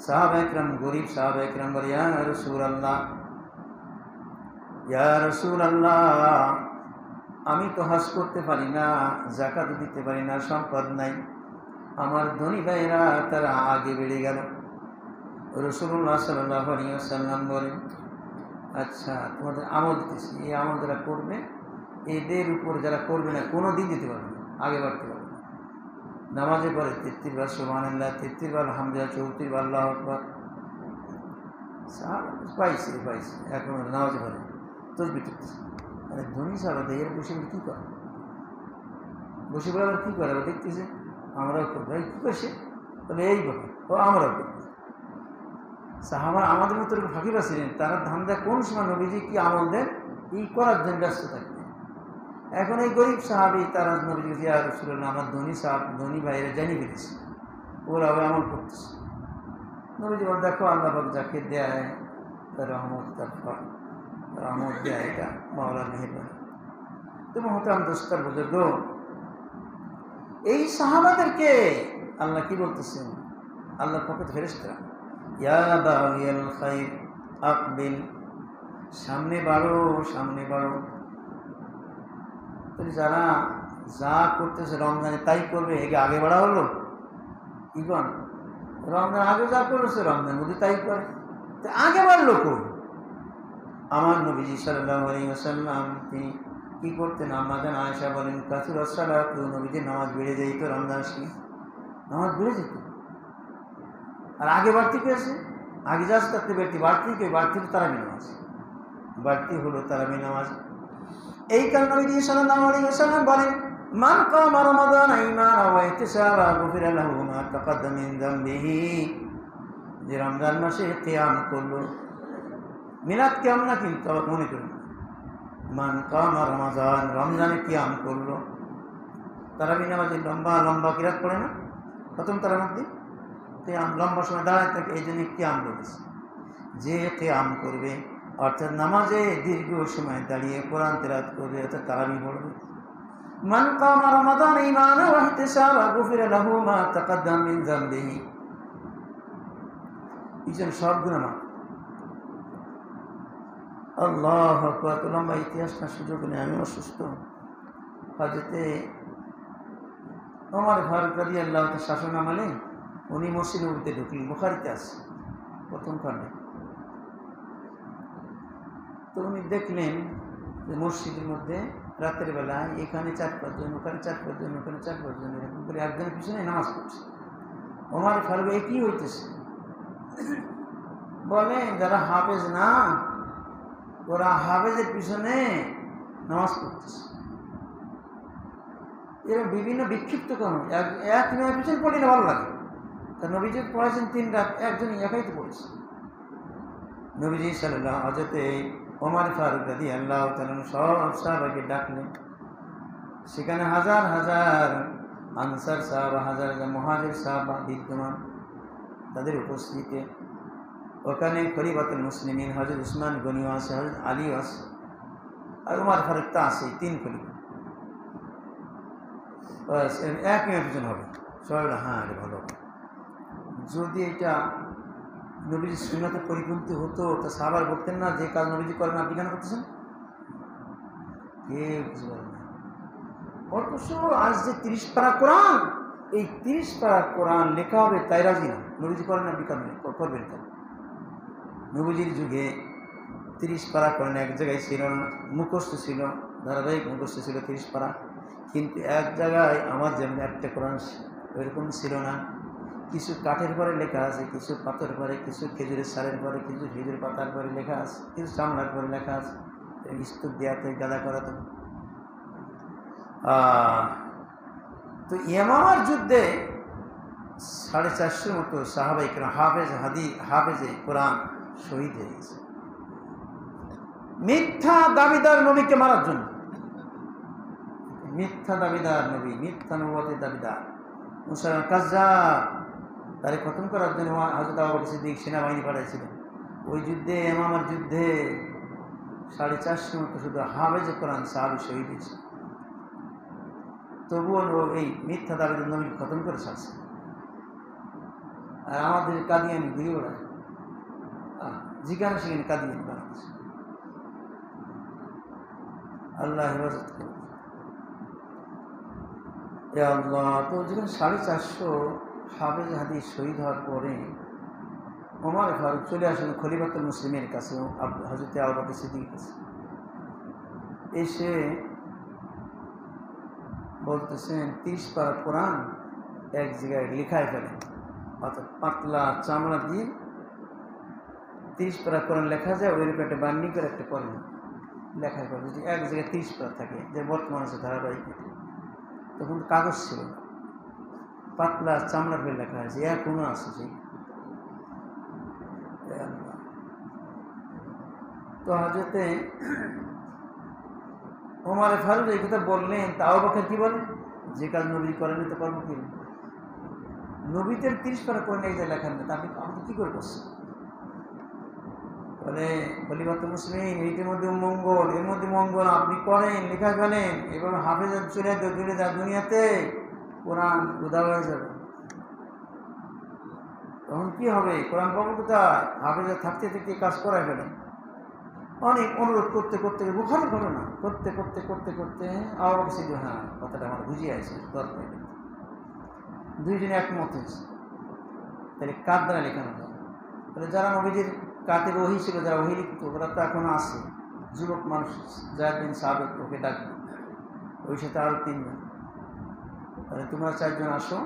সাহাবা একরাম, গরিব সাহাবা একরাম বলে, ইয়া রাসূলুল্লাহ, ইয়া রাসূলুল্লাহ, আমি তো হজ করতে পারি না, যাকাত দিতে পারি না, সম্পদ নাই, আমার ধনী ভাইরা তারা আগে বেড়ে গেল। রাসূলুল্লাহ সাল্লাল্লাহু আলাইহি ওয়াসাল্লাম বলেন, আচ্ছা তোমাদের আমল দিতেছি, এই আমল যারা করবে, এদের উপর যারা করবে না কোনো দিন দিতে পারবে না, আগে বাড়তে পারবে না। নামাজে পড়ে 33 বার সুবহানাল্লাহ, 33 বার আলহামদুলিল্লাহ, 34 বার আল্লাহু আকবার, পাইছে পাইছে, এখন নামাজে পড়ে তসবিহ টিপতেছে। মানে ধনী সাহাবা এর বসে কী করে, বসে বলে আবার কী করে, আবার দেখতেছে আমরাও করবো, এই কী করছে বলে এই ব্যাপার, ও আমরাও করবো। সাহাবা আমাদের মতো ফাঁকিরা ছিলেন, তারা ধান্দা কোন সময় নবীজি কি আমল দেন এই করার জন্য ব্যস্ত থাকতেন। এখন এই গরিব সাহাবি তারা নবীজি ইয়া রাসূলুল্লাহ, আমার ধনী ভাইয়েরা জানিয়ে দিতেছে, ওরা ওই আমল করতেছে। নবীজি বল, দেখো আল্লাহ পাক যাকে দেয় তার রহমত, তার ফল রহমত দেয়, এটা মাওলার মেহেরবানি। তো মোহতারাম দোস্তার বুজুর্গ, এই সাহাবাদেরকে আল্লাহ কি বলতেছেন, আল্লাহর পক্ষ থেকে ফেরেশতারা, ইয়া বাগিয়াল খাইর আকবিল, সামনে বাড়ো সামনে বাড়ো। যারা যা করতেছে রমজানে তাই করবে, একে আগে বাড়া হলো কি কন, রমজান আগে যা করেছে রমজান মধ্যে তাই করে, আগে বাড়লো কই। আমার নবীজি সাল্লাল্লাহু আলাইহি ওয়াসাল্লাম তিনি কি করতেন, আম্মাজান আয়েশা বলেন, কাসুরাস সালাতু, নবীজির নামাজ বেড়ে যেত, রমজান আসলে নামাজ বেড়ে যেত। আর আগে বাড়তি কে আছে, আগে যাস করতে বাড়তি কে, বাড়তি তো তারাবি নামাজ, বাড়তি হলো তারাবি নামাজ। এই কারণে নবী সাল্লাল্লাহু আলাইহি ওয়াসাল্লাম বলেন, মান কামা রমাদান ঈমানান ওয়া ইহতিসাবান গুফিরা লাহু মা তাকাদ্দামা মিন যামবিহি, যে রমজান মাসে কিয়াম করলো, মিলাদ কিয়াম না কিন্তু মনে করুন, মান কামা রমাদান, রমজানে কিয়াম করলো, তারাবি নামাজে লম্বা লম্বা কিরাত পড়ে না প্রথম তারার মধ্যে, কিয়াম লম্বা সময় দাঁড়ায় থাকে, এই জন্য কিয়াম বলেছে। যে কিয়াম করবে অর্থাৎ নামাজে দীর্ঘ সময় দাঁড়িয়ে কোরআন তেলাওয়াত করবে, অর্থাৎ তারাবি পড়বে, মান কামা রমাদান ঈমানান ওয়া ইহতিসাবান গুফিরা লাহু মা তাকাদ্দামা মিন যামবিহি, ইজন সব গুনাহ মাফ। আল্লাহু আকবার। লম্বা ইতিহাসটা সুযোগ নেই, আমি অসুস্থ। হযরতে ওমর ফারুক রাদিয়াল্লাহু তাআলা শাসন আমলে উনি মসজিদে উঠতে ঢুকলেন, বুখারীতে আছে প্রথম খণ্ডে। তো উনি দেখলেন যে মসজিদের মধ্যে রাতের বেলায় এখানে 4-5 জন, ওখানে 4-5 জন, ওখানে 4-5 জন, এরকম করে একজনের পিছনে নামাজ পড়ছে। ওমর ফারুক এ কি হইতেছে, বলে যারা হাফেজ না, ওরা হাফেজের পিছনে নামাজ পড়তেছে। এরা বিভিন্ন বিক্ষিপ্ত কারণ, এক মেয়ের পিছনে পড়ে না ভালো লাগে, তা নবীজি পড়েছেন 3 রাত, একজনই একাই তো পড়েছে। নবীজি সাল্লাল্লাহু আলাইহি হযরতে ওমর ফারুক রাদিয়াল্লাহু তাআলা সব সাহাবাকে ডাকলেন। সেখানে হাজার হাজার আনসার সাহাবা, হাজার হাজার মুহাজির সাহাবা বিদ্যমান, তাদের উপস্থিতিতে ওখানে খলিফাতুল মুসলিমিন হযরত উসমান গনিও আছে, হযরত আলী আছে, আর ওমর ফারুক তো আছে, 3 খলিফা। এক মিনিট হবে সবাই, হ্যাঁ এটা ভালো। যদি এটা নবীজির সুন্নাতে পরিপন্থী হতো তা সাহাবারা বলতেন না যে কাজ নবীজি করেন আপনি কেন করতেছেন, কে বুঝতে পারেন না। অথচ আজ যে 30 পারা কোরআন, এই 30 পারা কোরআন লেখা হবে তাই রাজি না, নবীজি করেন আপনি কেন করবেন কেন। নবীজির যুগে 30 পারা কোরআন এক জায়গায় ছিল না, মুখস্থ ছিল, ধারাবাহিক মুখস্থ ছিল 30 পারা, কিন্তু এক জায়গায় আমার যেমন একটা কোরআন ওইরকম ছিল না। কিছু কাঠের পরে লেখা আছে, কিছু পাথর পরে, কিছু খেজুরের সারের পরে, কিছু খেজুর পাতার পরে লেখা আছে, কিছু চামড়ার পরে লেখা আছে, স্তূপ দেওয়াতে গাদা করাতে। তো ইয়ামামার যুদ্ধে 450 মতো সাহাবায়ে কেরাম হাফেজে কোরআন শহীদ হয়ে গেছে মিথ্যা দাবিদার নবীকে মারার জন্য। মিথ্যা দাবিদার নবী, মিথ্যা নবুয়তের দাবিদার মুসাইলামা কাজ্জাব, তারে খতম করার জন্য হযরত আবু বকর সিদ্দিক সেনাবাহিনী পাঠাইছিলেন। ওই যুদ্ধে, ইয়ামামার যুদ্ধে 450 মতো শুধু হাফেজে কোরআন সাহাবী শহীদ হয়েছে। তবুও এই মিথ্যা দাবিদার নবীকে খতম করে ছাড়ছে। আর আমাদের কাদিয়ানি ঘুরে বেড়ায়, যেখানে সেখানে কাদিয়ানি বানাচ্ছে। আল্লাহ হেফাজত করে। আল্লাহ, তো যেখানে 450 হাফেজ হাদিস শহীদ হওয়ার পরে ওমর ফারুক চলে আসেন খলিফাতুল মুসলিমের কাছে, হযরত আবু বকর সিদ্দিকের কাছে। এসে বলতেছেন 30 পারা কোরআন এক জায়গায় লেখায় ফেলেন, অর্থাৎ পাতলা চামড়া দিয়ে 30 পারা কোরআন লেখা যায়, ওই রূপে একটা বান্ডি করে একটা কোরআন লেখায় ফেলে। যদি এক জায়গায় 30 পারা থাকে, যে বর্তমানে আছে ধারাবাহিক, তখন কাগজ ছিল না, পাতলা চামড়ার ফেলে লেখা হয়েছে, এখনো আছে সেই। তো হযরতে ওমর ফারুক এই কথা বললেন, তা আবু বকর কি বলেন, যে কাজ নবী করেন তো করবো কি? নবীদের 30 পারা কোরআন এই যে লেখা নেই, আপনি কি করে করছেন? বলে খলিফাতুল মুসলিম, এইটার মধ্যে মঙ্গল, এর মধ্যে মঙ্গল, আপনি করেন, লেখা ফেলেন, এবার হাফেজ চলে যায় দুনিয়াতে, কোরআন উদা হয়ে যাবে, তখন কি হবে? কোরআন পাবো কোথায়? হাফেজা থাকতে থাকতে কাজ করায় ফেলেন। অনেক অনুরোধ করতে করতে বুখারী ঘটনা করতে করতে করতে করতে আবু বকর সিদ্দিক, হ্যাঁ কথাটা আমার বুঝিয়ে আছে, দরকার দুইজনে একমত হয়েছে। তাহলে কার দ্বারা লেখানো যায়? তাহলে যারা নবীজির কাতেব ওহী ছিল, যারা ওহী লিখত, ওরা তো এখনো আছে, যুবক মানুষ, যায়েদ বিন সাবিত, ওকে ডাকবে, ওই সাথে আরো 3 জন। তাহলে তোমরা 4 জন আসো,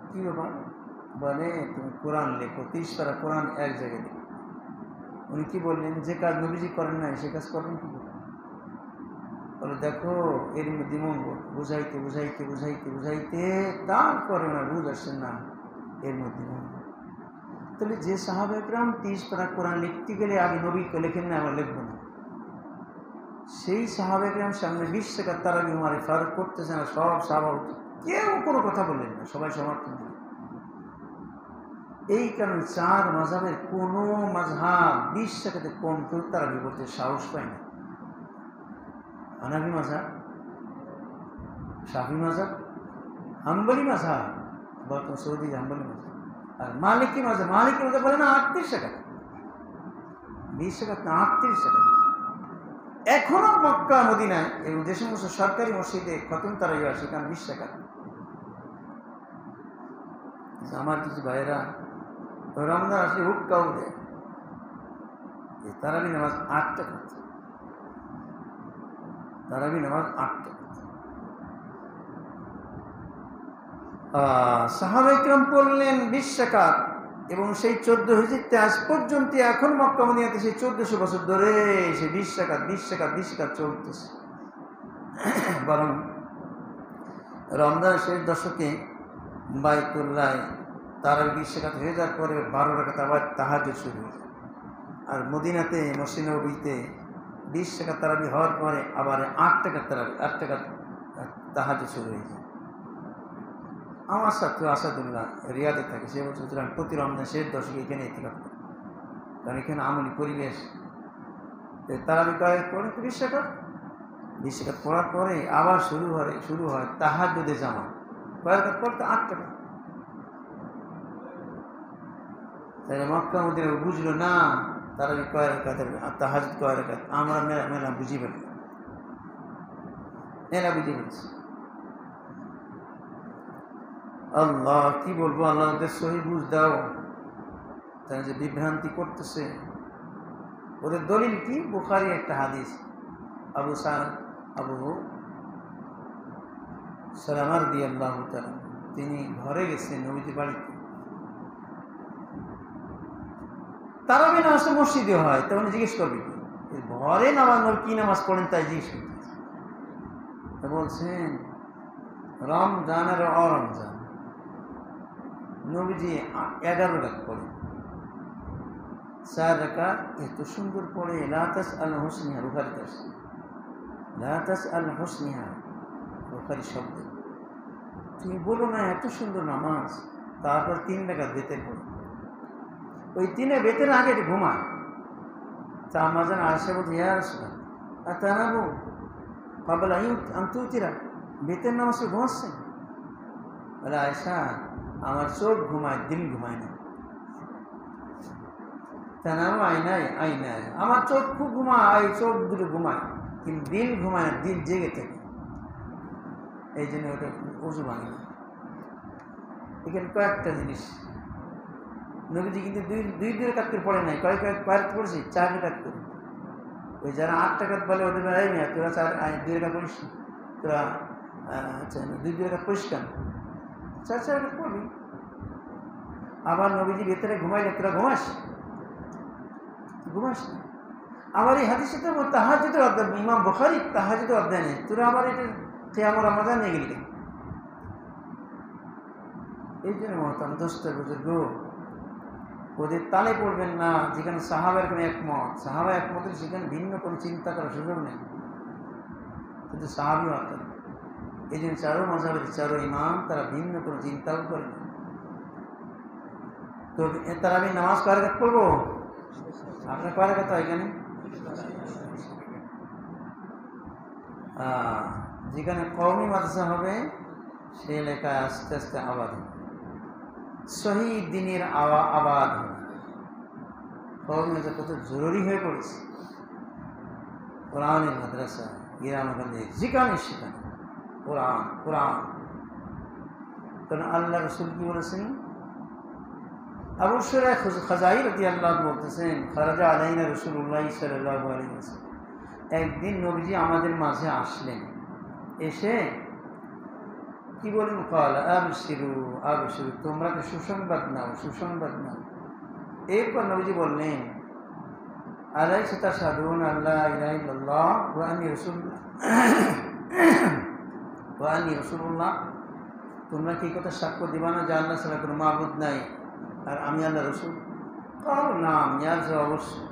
কি ব্যাপার? বলে তুমি কোরআন লেখো, 30 পারা কোরআন এক জায়গায় লেখো। উনি কি বললেন, যে কাজ নবীজি করেন নাই সে কাজ করবেন কি করে? বলে দেখো এর মধ্যে মঙ্গল, বুঝাইতে বুঝাইতে বুঝাইতে বুঝাইতে তারপরে ওনার বুঝ আসছেন না এর মধ্যে মঙ্গল। তাহলে যে সাহাবায়ে কেরাম 30 পারা কোরআন লিখতে গেলে আগে নবীকে লেখেন না, আমরা লিখবো না, সেই সাহাবায়ে কেরাম সামনে 20 টাকা তারাবি ওমর ফারুক করতেছে না, সব সাহাবা কেউ কোনো কথা বললেন না, সবাই সমর্থন দিলেন। এই কারণে 4 মাযহাবের কোনো মাযহাব 20 টাকাতে কম কেউ তারাবি করতে সাহস পায় না। হানাফি মাযহাব, শাফি মাযহাব, হাম্বলি মাযহাব, বর্তমান সৌদি হাম্বলি মাযহাব, আর মালিকি মাযহাব বলে না 38 টাকা, 20 টাকা না 38 টাকা। এখনো মক্কা মদিনায় এবং যে সমস্ত সরকারি মসজিদে খতম তারাবি হয় সেখানে 20 টাকা। আমার কিছু ভাইয়েরা রমজান আসলে হুক্কাও দেয়, তারাবি নামাজ 8 টাকা, তারাবি নামাজ 8 টাকা। সাহাবায়ে কেরাম পড়লেন 20 টাকা, এবং সেই 14 হিজরিতে আজ পর্যন্ত এখন মক্কা মদিনাতে সেই 1400 বছর ধরে সেই 20 টাকা 20 টাকা 20 টাকা চলতেছে। বরং রমজান শেষ দশকে বাইতুল্লাহ তারাবি 20 টাকা হয়ে যাওয়ার পরে 12 টাকা আবার তাহাজ্জুদ শুরু হয়ে যায়। আর মদিনাতে মসজিদ নববীতে 20 টাকা তারাবি হওয়ার পরে আবার 8 টাকা তারাবি, 8 টাকা তাহাজ্জুদ শুরু হয়ে যায়। আমার ছাত্র আসাদুল্লাহ রিয়াদে থাকে, সে বলছে প্রতি রমজান শেষ দশকে এখানে ইতিকাফ করে, কারণ এখানে আমলি পরিবেশ। তারাবি কয়েক পরে 20 টাকা, 20 টাকা পড়ার পরে আবার শুরু হয় তাহাজ্জুদে জামা, কয়েক পড়তে 8 টাকা। তাহলে মক্কা মদিনা বুঝলো না তারাবি কয় রাকাত আর তাহাজ্জুদ কয় রাকাত, আমরা মেলা বুঝি ফেলি, মেলা বুঝি ফেলছি। আল্লাহ কি বলবো, আল্লাহ ওদের সহি বুঝ দাও, তারা যে বিভ্রান্তি করতেছে। ওদের দলিল কি? বুখারী একটা হাদিস, আবু সালামা রাদিয়াল্লাহু তাআলা, তিনি ঘরে গেছেন নবীজি বাড়িতে, তারাবি নামাজ তো মসজিদে হয়, তখন জিজ্ঞেস করবে কি ঘরে নামাজ কি নামাজ পড়েন, তাই জিজ্ঞেস করতেছে। তা বলছেন রমজান আর অরমজান নবীজি 11 রাকাত পড়েন, 4 রাকাত এত সুন্দর পড়ে, লা তাসআল হুসনিহা, বুখারীতে আছে, লা তাসআল হুসনিহা, বুখারী শব্দ, তুমি বলো না এত সুন্দর নামাজ। তারপর 3 রাকাত বেতের পড়ে, ওই 3 বেতের আগে ঘুমায়। তা আমাজান আয়েশা বলছে, ইয়া রাসূলুল্লাহ আতানাবু ক্বাবলা আন তুতিরা, বেতের নামাজে ঘুমাচ্ছেন? বলে আয়েশা আমার চোখ ঘুমায়, দিল ঘুমায় না। তানামু আইনাই আইনাই, আমার চোখ খুব ঘুমায়, চোখ দুটো ঘুমায়, কিন্তু দিল ঘুমায় না, দিল জেগে থাকে। এই জন্য ওটা ওযু ভাঙে না। এখানে কয়েকটা জিনিস নবীজি কিন্তু দুই রাকাত করে পড়ে নাই, কয়েক পড়েছি 4 রাকাত করে। ওই যারা 8 রাকাত বলে ওদের বেড়াই না, তোরা 2 রাকাত পড়িস, তোরা আচ্ছা 2 রাকাত পড়িস কেন? 4 রাকাত পড়বি। আবার নবীজি ভেতরে ঘুমাইলে তোরা ঘুমাস না। আবার এই হাদিসে তো তাহাজ্জুদের অধ্যায়, ইমাম বুখারী তাহাজ্জুদের অধ্যায় নেই, তোরা আবার এটা কিয়ামুর রমাদান নিয়ে গেলি কেন? এই জন্য মহতারাম দোস্ত বুজুর্গ, ওদের তালে পড়বেন না যেখানে সাহাবার কোনো একমত। সাহাবা একমতের সেখানে ভিন্ন কোনো চিন্তা করার সুযোগ নেই, কিন্তু সাহাবি অর্থাৎ এই জন্য 4 মাযহাবের 4 ইমাম তারা ভিন্ন কোনো চিন্তাও করেন। তো তারা আমি নামাজ কয় রাকাত পড়বো? আপনার কয় রাকাত এখানে? যেখানে কওমি মাদ্রাসা হবে সে এলাকায় আস্তে আস্তে আবাদ হবে, শহীদ দিনের আবাদ হবে। কওমি মাদ্রাসা কত জরুরি হয়ে পড়েছে। কোরআনের মাদ্রাসা গ্রামগঞ্জে যেখানে সেখানে কোরআন। কারণ আল্লাহ রসুল কি বলেছেন? আবু শুরাইহ খাজাই রাদিয়াল্লাহু বলতেছেন, খারাজা আলাইনা রাসূলুল্লাহ সাল্লাল্লাহু আলাইহি ওয়াসাল্লাম, একদিন নবীজি আমাদের মাঝে আসলেন, এসে কি বলেন? ক্বালা আবশিরু, তোমরা কি সুসংবাদ নাও। এরপর নবীজি বললেন, আলাইসা তাশহাদুনা আল্লা ইলাহা ইল্লাল্লাহ ওয়া আন্নী রাসূলুল্লাহ, তোমরা কি কথা সাক্ষ্য দিবা না যে আল্লাহ ছাড়া কোনো মাবুদ নাই আর আমি আল্লাহ রসুল? নাম, ইয়া রাসূল, অবশ্যই।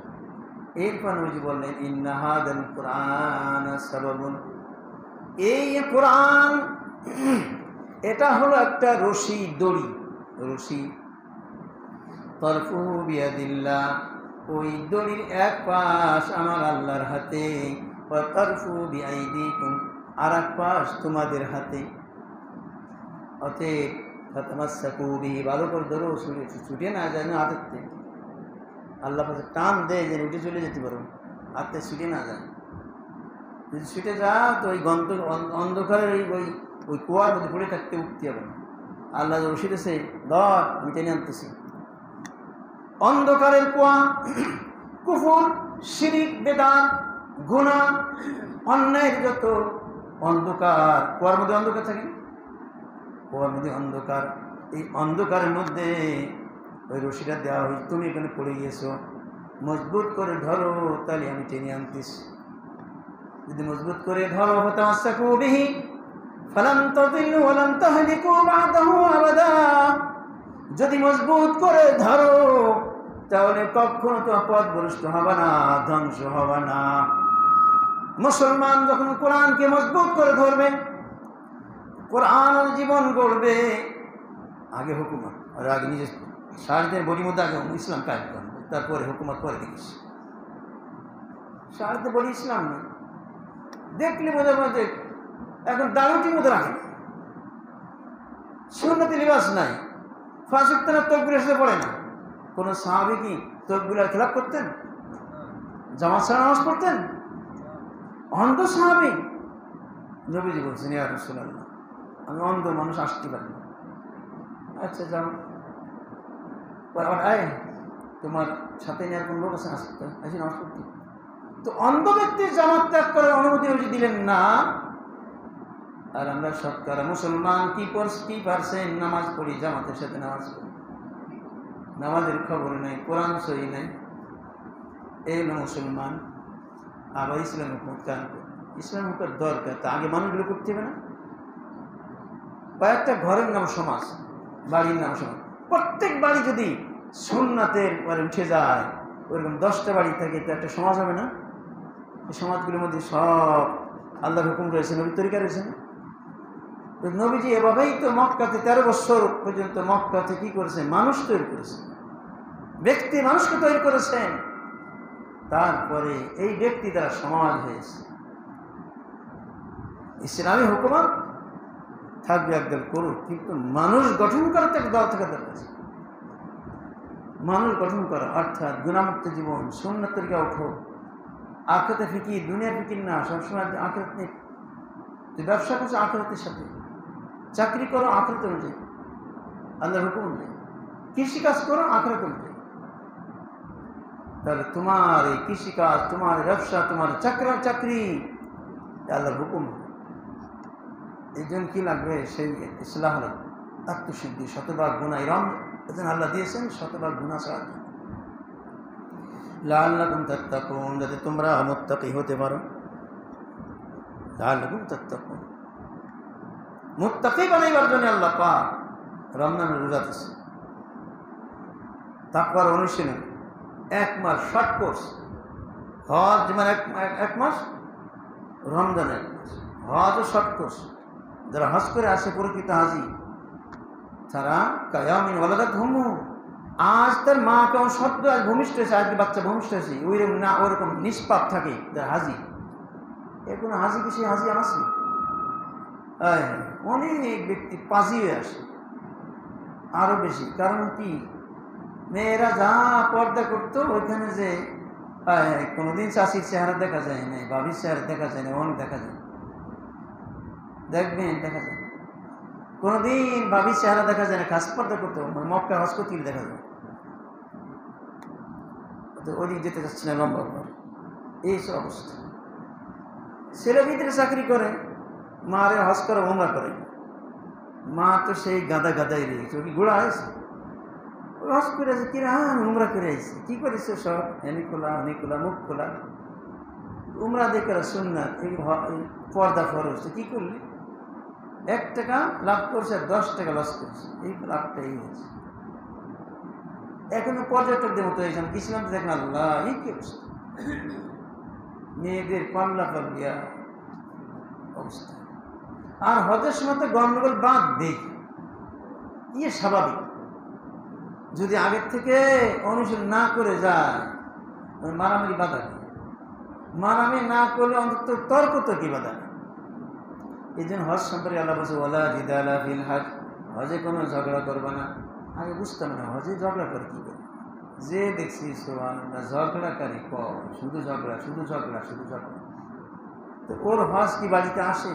এরপর নবীজি বললেন, ইন্না হাদাল কুরআন সাবাবুন, এই কোরআন এটা হলো একটা রশি, তরফুহু বিয়াদিল্লাহ, ওই দড়ির এক পাশ আমার আল্লাহর হাতে, ওয়া তরফুহু বিআইদিকুম, আর এক পাশ তোমাদের হাতে। অতএব ফাতামাসসাকু বিহি, ভালো করে ধরো, ছুটে না যায় না হাতের থেকে। আল্লাহ পাশে টান দেয় যে উঠে চলে যেতে পারো, হাতে ছুটে না যায়। যদি ছুটে যাও তো ওই অন্ধকারের ওই কুয়ার মধ্যে পড়ে থাকতে উঠতে হবে না। আল্লাহ রশি দিয়েছে, ধর আমি টেনে আনতেছি। অন্ধকারের কুয়া, কুফর, শিরিক, বেদাত, গুনাহ, অন্যায়ের যত অন্ধকার, কুয়ার মধ্যে অন্ধকার থাকে, কুয়ার মধ্যে অন্ধকার, এই অন্ধকারের মধ্যে ওই রশিটা দেওয়া হয়েছে, তুমি এখানে পড়ে গিয়েছো, মজবুত করে ধরো, তাহলে আমি টেনে আনতেছি। যদি মজবুত করে ধরো, ফাতামাসসাকু বিহি ফালান তাদিল্লু ওয়া লান তাহলিকু বা'দাহু আবাদা, যদি মজবুত করে ধরো তাহলে কখনো তো পথভ্রষ্ট হবে না, ধ্বংস হবে না। মুসলমান যখন কোরআনকে মজবুত করে ধরবে, কোরআন জীবন গড়বে, আগে হুকুমত আর আগে নিজের সারাদিনের বডির মধ্যে আগে ইসলাম কায়েম করবে, তারপরে হুকুমত পরে দেখিস। সারাদিন বলি ইসলাম নেই, দেখলে বোঝা মধ্যে এখন দাড়ুটির মতো রাখে, সুন্নতি লিবাস নাই, 5 ওয়াক্তের তাকবীরের সাথে পড়ে না। কোন সাহাবী কি তাকবীরের খেলাফ করতেন? জামাত ছাড়া নামাজ পড়তেন? অন্ধ সাহাবী। নবীজি বলছেন, ইয়া রাসূলুল্লাহ, আমি অন্ধ মানুষ, আসতে পারি না। আচ্ছা যাও, আয় তোমার সাথে নেওয়ার কোন লোক আছে? আসতে আসি নামাজ পড়তে। তো অন্ধ ব্যক্তির জামাত ত্যাগ করার অনুমতি নবীজি দিলেন না। আর আমরা শতকরা মুসলমান কি পারছেন? নামাজ পড়ি, জামাতের সাথে নামাজ পড়ি, নামাজের খবর নেই, কোরআন সহি নেই, এই হলো মুসলমান। আবার ইসলাম হুকুমত কান করে, ইসলাম হুকুমের দরকার, তা আগে মানুষগুলো করতে হবে না? কয়েকটা ঘরের নাম সমাজ, বাড়ির নাম সমাজ, প্রত্যেক বাড়ি যদি সুন্নাতের পরে উঠে যায়, ওরকম 10টা বাড়ি থাকে, তো একটা সমাজ হবে না? এই সমাজগুলোর মধ্যে সব আল্লাহর হুকুম রয়েছে, নবীর তরিকা রয়েছে না? নবীজি এভাবেই তো মক্কাতে 13 বছর পর্যন্ত মক্কাতে কি করেছেন? মানুষ তৈরি করেছেন, ব্যক্তি মানুষকে তৈরি করেছেন, তারপরে এই ব্যক্তি দ্বারা সমাজ হয়েছে। ইসলামী হুকুমত থাকবে একদল করুক, কিন্তু মানুষ গঠন করা তো একটা দল থাকা দরকার। মানুষ গঠন করা অর্থাৎ গুণামুক্ত জীবন, সুন্নাত তরিকা ওঠো, আখিরাতে ফিকির, দুনিয়ার ফিকির না, সবসময় আখিরাত নিয়ে। তুই ব্যবসা করছো আখিরাতের সাথে, চাকরি করো আখিরাত অনুযায়ী, আল্লাহর হুকুম অনুযায়ী, কৃষিকাজ করো আখিরাত অনুযায়ী। তাহলে তোমার এই কৃষিকাজ, তোমার ব্যবসা, তোমার চাকরি আল্লাহর হুকুম। এই জন্য কি লাগবে? সেই ইসলাহ লাগবে, আত্মশুদ্ধি, শতভাগ গুনাহ। এরম এজন্য আল্লাহ দিয়েছেন শতভাগ গুনাহ ছাড়া, লাআল্লাকুম তাত্তাকুন, যাতে তোমরা মুত্তাকি হতে পারো। লাআল্লাকুম তাত্তাকুন, মুত্তাকি বানাইবার জন্য আল্লাহ পাক রমজানের রোজা দিয়েছে। তাকওয়ার অনুশীলন 1 মাস শর্ট কোর্স। হজ যেমন এক মাস, রমজান 1 মাস। হজ ও শর্ট কোর্স। যারা হজ করে আসে প্রকৃত হাজি, তারা কায়ামিন ওয়ালাদাত হুম্মু, আজ তার মা কেমন শব্দ, আজ ভূমিষ্ঠ হয়েছে, আজকে বাচ্চা ভূমিষ্ঠ হয়েছে, ওইরকম না, ওরকম নিষ্পাপ থাকে যারা হাজি। এর কোনো হাজি বেশি হাজি আছে? অনেক ব্যক্তি পাজি হয়ে আসে, আরো বেশি। কারণ কি? মেয়েরা যা পর্দা করতো ওইখানে যে কোনোদিন চাষির চেহারা দেখা যায় না, বাবির চেহারা দেখা যায় না, অনেক দেখা যায়, দেখবেন দেখা যায়। কোনোদিন বাবির চেহারা দেখা যায় না, খাস পর্দা করতো, মক্কা হজ করতে দেখা যায়। ওইদিক যেতে যাচ্ছে না, লম্বা করে এইসব অবস্থা। ছেলে ভিতরে চাকরি করে, মারে হজ করে, ওমরা করে। মা তো সেই গাদাই রয়েছে, ওই ঘোড়া হয়েছে, হজ করে আছে, কিরা উমরা করে আসছে। কি করেছে? সব হেনি খোলা, মুখ খোলা, উমরা দিয়ে করা সুন্নাত, এই পর্দা ফরজ। কি করলি? 1 টাকা লাভ করছে আর 10 টাকা লস করছে, এই লাভটা এই হয়েছে। এখনো পর্যটকদের মতো হয়েছে, ইসলাম দেখেন আল্লাহ এই কি অবস্থা, মেয়েদের পাল্লা পাল্লিয়া অবস্থা। আর হজের সময় তো গন্ডগোল বাদ দেই, ইয়ে স্বাভাবিক। যদি আগের থেকে অনুশীলন না করে যায়, মারামারি বাধা নেই। মারামারি না করলে অন্তত তর্ক তো কি বাধা নেই। এই জন্য হজ সম্পর্কে আল্লাহ বলছে, ওয়ালা জিদালা ফিল হজ, হজে কোনো ঝগড়া করবে না। আগে বুঝতাম না হজে ঝগড়া করে কি করে, যে দেখছি সুবহানাল্লাহ ঝগড়াকারী কম, শুধু ঝগড়া। তো ওর হজ কি বাড়িতে আসে?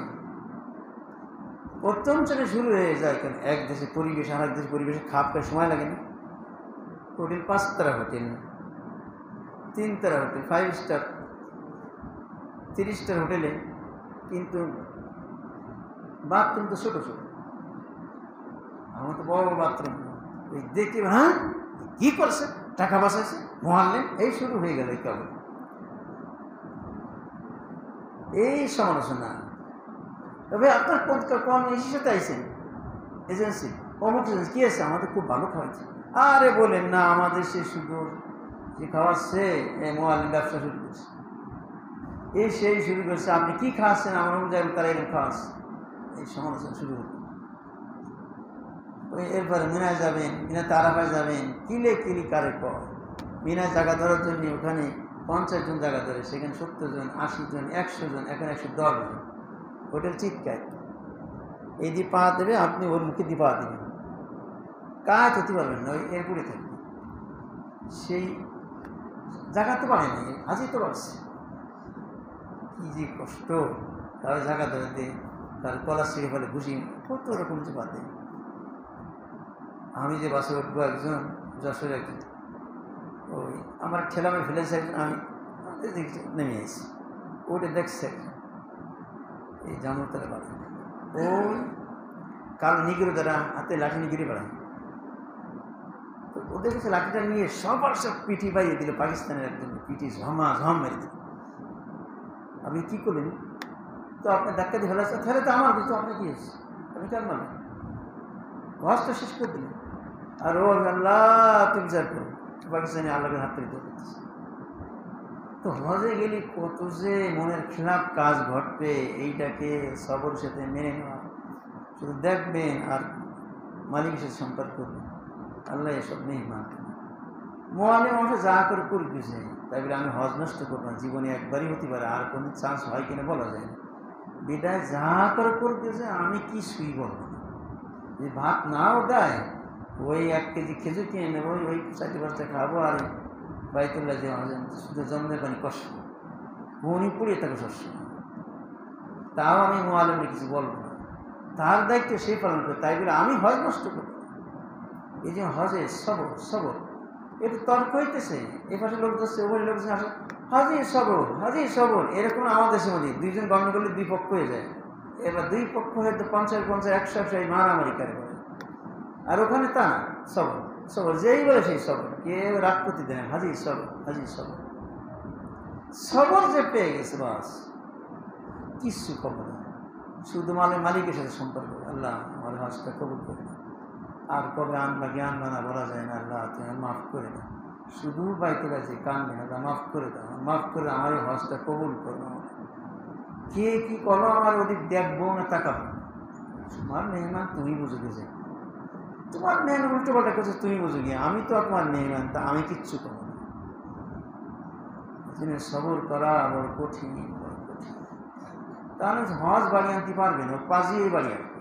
প্রথম থেকে শুরু হয়ে যায়। কেন? এক দেশের পরিবেশ আর এক দেশের পরিবেশে খাপ খায়, সময় লাগে না? হোটেল 5 তারা হোটেল, 3 তারা হোটেল, 5 স্টার, 30 স্টার হোটেলে, কিন্তু বাথরুম তো ছোট। আমার তো বড় বাথরুম। ওই দেখে হ্যাঁ কি করছে, টাকা বাঁচাইছে, মহাল্লেন, এই শুরু হয়ে গেল এই কেবল এই সমালোচনা। তবে আপনার কোন এসির সাথে আইসেন, এজেন্সি অমুক এজেন্সি কি আছে, আমাদের খুব ভালো খাওয়াচ্ছে। আরে বলেন না, আমাদের সে শুধু যে খাওয়াচ্ছে, মোয়াল্লিম ব্যবসা শুরু করছে, সেই শুরু করছে। আপনি কি খাওয়াচ্ছেন, আমার অনুযায়ী তারা এরকম খাওয়াচ্ছে, এই সমালোচনা শুরু হল। এরপরে মিনায় যাবেন, মিনা তারাফায় যাবেন, কিলি কারে কর। মিনায় জায়গা ধরার জন্য ওখানে 50 জন জায়গা ধরে, সেখানে 70 জন, 80 জন, 100 জন, এখন 110 জন। হোটেল চিৎকার, এই দিয়ে পা দেবে, আপনি ওর মুখে দিয়ে পা দেবেন, কাজ হতে পারবেন না, ওই এরপরে থাকবে। সেই জায়গা তো পারে না, আজই তো পারছে। কি যে কষ্ট, তার জায়গা ধরে দেয়, তার কলা ছিঁড়ে ফেলে, ঘুষি, কত রকম যে বাদে। আমি যে বাসে উঠবো, একজন যশোর একজন, ওই আমার ঠেলামে ফেলেছে একজন, আমি নেমে এসেছি, ওটা দেখছে একজন, এই জামুরতলা বাড়ি, ওই কাল নিগিরে দ্বারা হাতে লাঠি নিগিরে বেড়ায়। তো ওদের কাছে লাঠিটা নিয়ে সবার সব পিঠি বাইয়ে দিল, পাকিস্তানের একজন পিঠি ঝম মেরে দিল। আপনি কি করলেন? তো আপনার ধাক্কা দিয়ে ফেলা, তাহলে তো আমার কিন্তু আপনি কি এসেছে, আমি কেন মানে হজটা শেষ করে দিলেন। আর ও আল্লাহ তুমি বিচার করো, পাকিস্তানি আল্লাহকে হাত থেকে করতেছে। তো হজে গেলে কত যে মনের খেলাপ কাজ ঘটবে, এইটাকে সবর সাথে মেনে নেওয়া, শুধু দেখবেন আর মালিকের সাথে সম্পর্ক করবেন। আল্লাহ এসব নেই মানতে না। মোয়ালিম অংশ যা করে করতেছে, তাই বলে আমি হজ নষ্ট করবো না, জীবনে একবারই হতে পারে, আর কোনো চান্স হয় কিনা বলা যায় না। বিদায় যা করে করতেছে, আমি কিছুই বলবো না। যে ভাত নাও দেয়, ওই 1 কেজি খেজুর কিনে নেবো, ওই 4-5টা খাবো, আর বাইতুল্লাহ যে শুধু জন্মের পানি কষ্ট মনি পুড়িয়ে থাকে শস্য, তাও আমি মোয়ালেমে কিছু বলবো না। তার দায়িত্ব সে পালন করে, তাই বলে আমি হজ নষ্ট করি। এই যে হজে সবর সবর, একটু তর্ক হইতেছে, এ পাশে লোক যাচ্ছে, ওপাশে লোক যাচ্ছে, হাজি সবর, এরকম আমাদের দেশের মধ্যে 2 জন গণ্য করলে 2 পক্ষ হয়ে যায়। এবার 2 পক্ষ হয়তো 50 100 মারামারি করে, আর ওখানে তা না, সবর যেই বলে সেই সবর, কেউ রাগ করতে দেয়, হাজি সবর যে পেয়ে গেছে, বাস কিচ্ছু খবর না। শুধু মালিকের সাথে সম্পর্ক, আল্লাহ আমার হজটা কবুল করে না, আর কবে আনবা জ্ঞান বানা বলা যায় না, আল্লাহ তুমি মাফ করে দাও, শুধু বাইতুল আছে কানবে না, মাফ করে দাও, মাফ করে আমার এই হজটা কবুল করো। কে কি করো আমার ওদিক দেখবো না তাকাবো, তোমার মেহমান তুমি বুঝে গেছে, তোমার মেহমান উল্টো পাল্টা করছে তুমি বুঝে গিয়ে, আমি তো তোমার মেহমান, তা আমি কিচ্ছু করবো না। সবর করা বড় কঠিন, তাহলে হজ বাড়ি আনতে পারবে না, পাজিয়ে বাড়ি আনবে,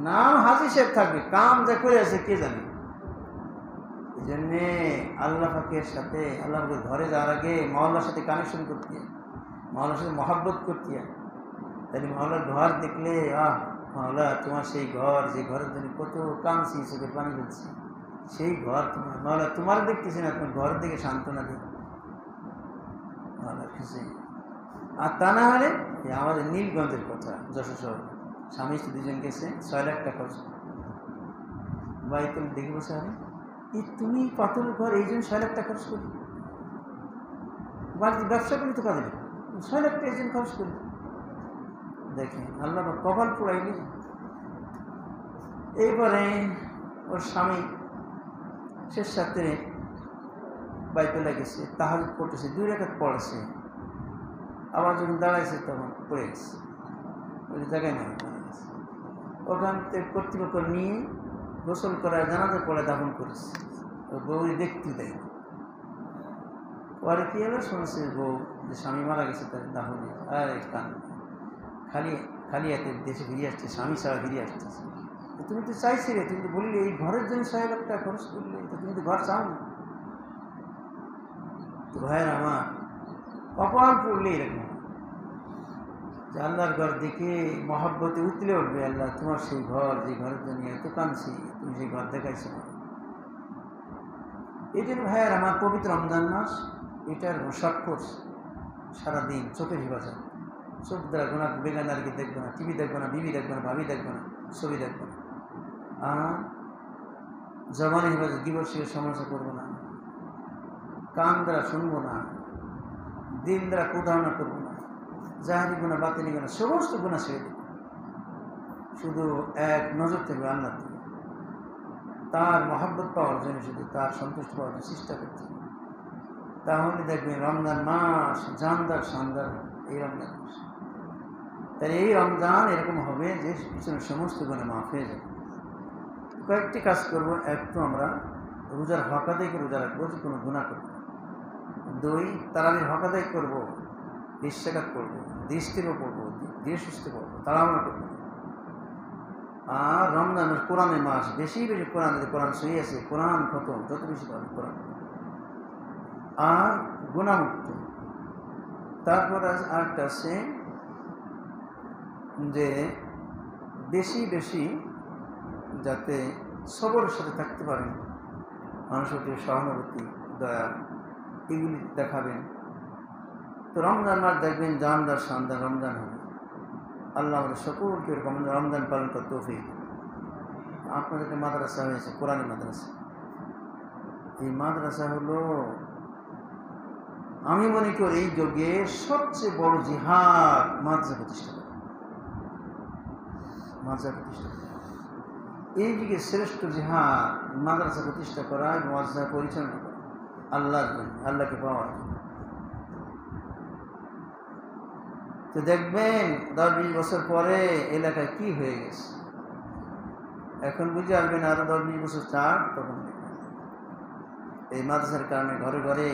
নাম হাজি সাহেব থাকবে, কাম যা করে আছে কে জানে। এই জন্যে আল্লাহ পাকের সাথে, আল্লাহ পাকের ঘরে যাওয়ার আগে মহল্লার সাথে কানেকশন করতে হয়, মহল্লার সাথে মহাব্বত করতে হয়। তাহলে মহল্লার ঘর দেখলে, মহল্লা তোমার সেই ঘর, যে ঘরের জন্য কত কাঁদছি, চোখের পানি ফেলছি, সেই ঘর তোমার মহল্লা, তোমার দেখতেছি না, তোমার ঘরের দিকে সান্ত্বনা দিই মহল্লার খুশি। আর তা না হলে আমাদের নীলগঞ্জের কথা, যশোর শহর, স্বামী স্ত্রী 2 জন গেছে, 6 লাখ টাকা খরচ, বাইতুল দেখে বসে, আরে তুমি পাতল ঘর, এই জন্য 6 লাখ টাকা খরচ করি, বাড়িতে ব্যবসা করি তো কাজে 6 লাখ টাকা এই জন্য খরচ করি। দেখেন আল্লাহ কপাল পোড়াইনি। এইবারে ওর স্বামী শেষ সাথে বাইতুল্লাহ গেছে, তাহাজ্জুদ পড়তেছে, 2 রাকাত পড়েছে, আবার যখন দাঁড়াইছে তখন পড়ে গেছে, ওই জায়গায় নাই, ওখান থেকে কর্তৃপক্ষ নিয়ে গোসল করার জানাজা পড়ে দাফন করেছে, ওই বউ দেখতে দেয়। পরে কি হলো, শুনছে বউ যে স্বামী মারা গেছে, তার দাফনে আর কান খালি এত দেশে ফিরে আসছে, স্বামী ছাড়া ফিরে আসতেছে। তুমি তো চাইছিলে, তুমি তো বললে এই ঘরের জন্য 6 লাখ টাকা খরচ করলে, তো তুমি তো ঘর চাও না। তো ভাইয়ের আমার কপাল পড়লে এরকম, যে আল্লাহর ঘর দেখে মহাব্বতে উতলে উঠবে, আল্লাহ তোমার সেই ঘর, যে ঘরের জন্য এত কাঁদছি, তুমি সেই ঘর দেখাইছো। এই জন্য ভাইয়ের আমার পবিত্র রমজান মাস, এটার স্বাক্ষর সারাদিন চোখের হেফাজত, চোখ দ্বারা গোনা বেগানারকে দেখবো না, টিভি দেখবো না, বিবি দেখবো না, ভাবি দেখবো না, ছবি দেখবো না, আর জবানের হেফাজত, দিবসের সমালোচনা করবো না, কান দ্বারা শুনবো না, দিল দ্বারা প্রতারণা করবো না, জাহারি গুণা বাতিনি গুণা সমস্ত গুণা ছেড়ে দেব, শুধু এক নজর থাকবে আল্লাহ দিকে, তার মহাব্বত পাওয়ার জন্য, শুধু তার সন্তুষ্ট পাওয়ার জন্য চেষ্টা করতে হবে। তাহলে দেখবেন রমজান মাস জানদার শানদার, এই রমজান মাস, তাহলে এই রমজান এরকম হবে যে পিছনে সমস্ত গুণা মাফ হয়ে যাবে। কয়েকটি কাজ করবো, একটু আমরা রোজার হক আদায় করে রোজা রাখবো, যে কোনো গুণা করবো। 2 তারাবির হক আদায় করবো, 20 রাকাত পড়বো, দৃষ্টিরও পড়বো, ধীরে সুস্থে পড়বো, তাড়াহুড়ো করবো। আর রমজানের কোরআনের মাস, বেশি বেশি কোরআন, যদি কোরআন সহি আছে কোরআন খতম, যত বেশি পারবে কোরআন, আর গুণামুক্ত। তারপর আরেকটা আছে যে বেশি বেশি যাতে সবরের সাথে থাকতে পারেন, মানুষের সহানুভূতি, দয়া, এগুলি দেখাবেন। তো রমজান মাস দেখবেন জানদার শানদার রমজান হবে। আল্লাহ আমাদের সকলকে এরকম রমজান পালন করতে তৌফিক। আপনাদেরকে মাদ্রাসা হয়েছে, কোরআনী মাদ্রাসা। এই মাদ্রাসা হলো, আমি মনে করি এই যুগে সবচেয়ে বড় জিহাদ মাদ্রাসা প্রতিষ্ঠা করা, মাদ্রাসা প্রতিষ্ঠা করা। এই যুগে শ্রেষ্ঠ জিহাদ মাদ্রাসা প্রতিষ্ঠা করা এবং মাদ্রাসা পরিচালনা করা, আল্লাহর জন্য, আল্লাহকে পাওয়ার জন্য। তো দেখবেন 10-20 বছর পরে এলাকায় কি হয়ে গেছে, এখন বুঝে আসবেন, আরো 10-20 বছর চার, তখন দেখবেন এই মাদ্রাসার কারণে ঘরে ঘরে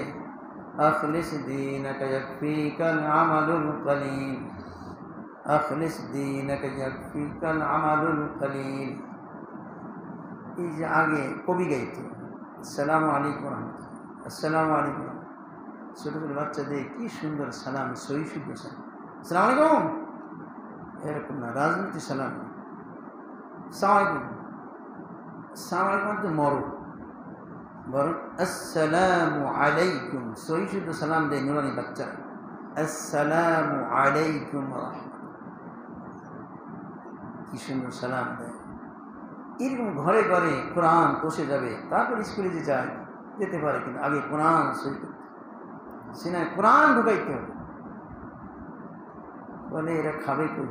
আখলিস দীনাকা ইয়াকফিকাল আমালুল কলিল, আখলিস দীনাকা ইয়াকফিকাল আমালুল কলিল। এই যে আগে কবি গাইতো আসসালামু আলাইকুম রাহমাতুল্লাহ, আসসালামু আলাইকুম। ছোটো ছোটো বাচ্চাদের কি সুন্দর সালাম, সহি শুদ্ধ সালাম, আসসালামু আলাইকুম। এরকম না, রাজনীতি সালাম আসসালামু আলাইকুম। আসসালামু আলাইকুম তো মরো, বরং আসসালামু আলাইকুম সহি শুদ্ধ সালাম দেয় নুরানি বাচ্চা, আসসালামু আলাইকুম কি সুন্দর সালাম দেয়। এরকম ঘরে ঘরে কোরআন বসে যাবে, তারপর স্কুলে যে যায় যেতে পারে, কিন্তু আগে কোরআন সই করতে সিনায় কোরআন ঢুকাইতে হবে। বলে এরা খাবে কই?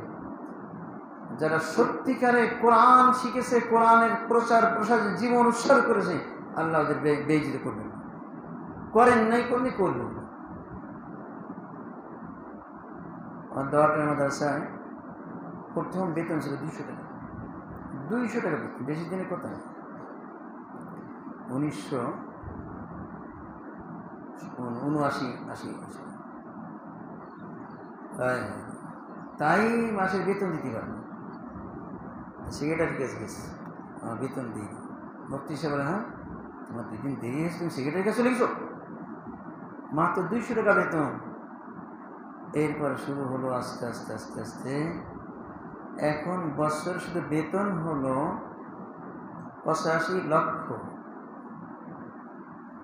যারা সত্যিকারে কোরআন শিখেছে, কোরআনের প্রচার প্রসার জীবন উৎসর্গ করেছে, আল্লাহ ওদের বেইজ্জত করবেন না, করেন নাই করলে করবেন না। আমার দোয়াটার মাদ্রাসায় প্রথম বেতন ছিল 200 টাকা, 200 টাকা বেতন, বেশি দিনে কোথায়? 1979-80। তাই মাসের বেতন দিতে পারেন, সেক্রেটারি কাছে গেছে, আমার বেতন দিই। মুফতি সাহেব বলে, হ্যাঁ তোমার 2 দিন দেরি হয়েছে, তুমি সেক্রেটারির কাছে চলে গেছো, মাত্র 200 টাকা বেতন। এরপরে শুরু হলো আস্তে আস্তে আস্তে আস্তে, এখন বছর শুধু বেতন হলো 85 লক্ষ,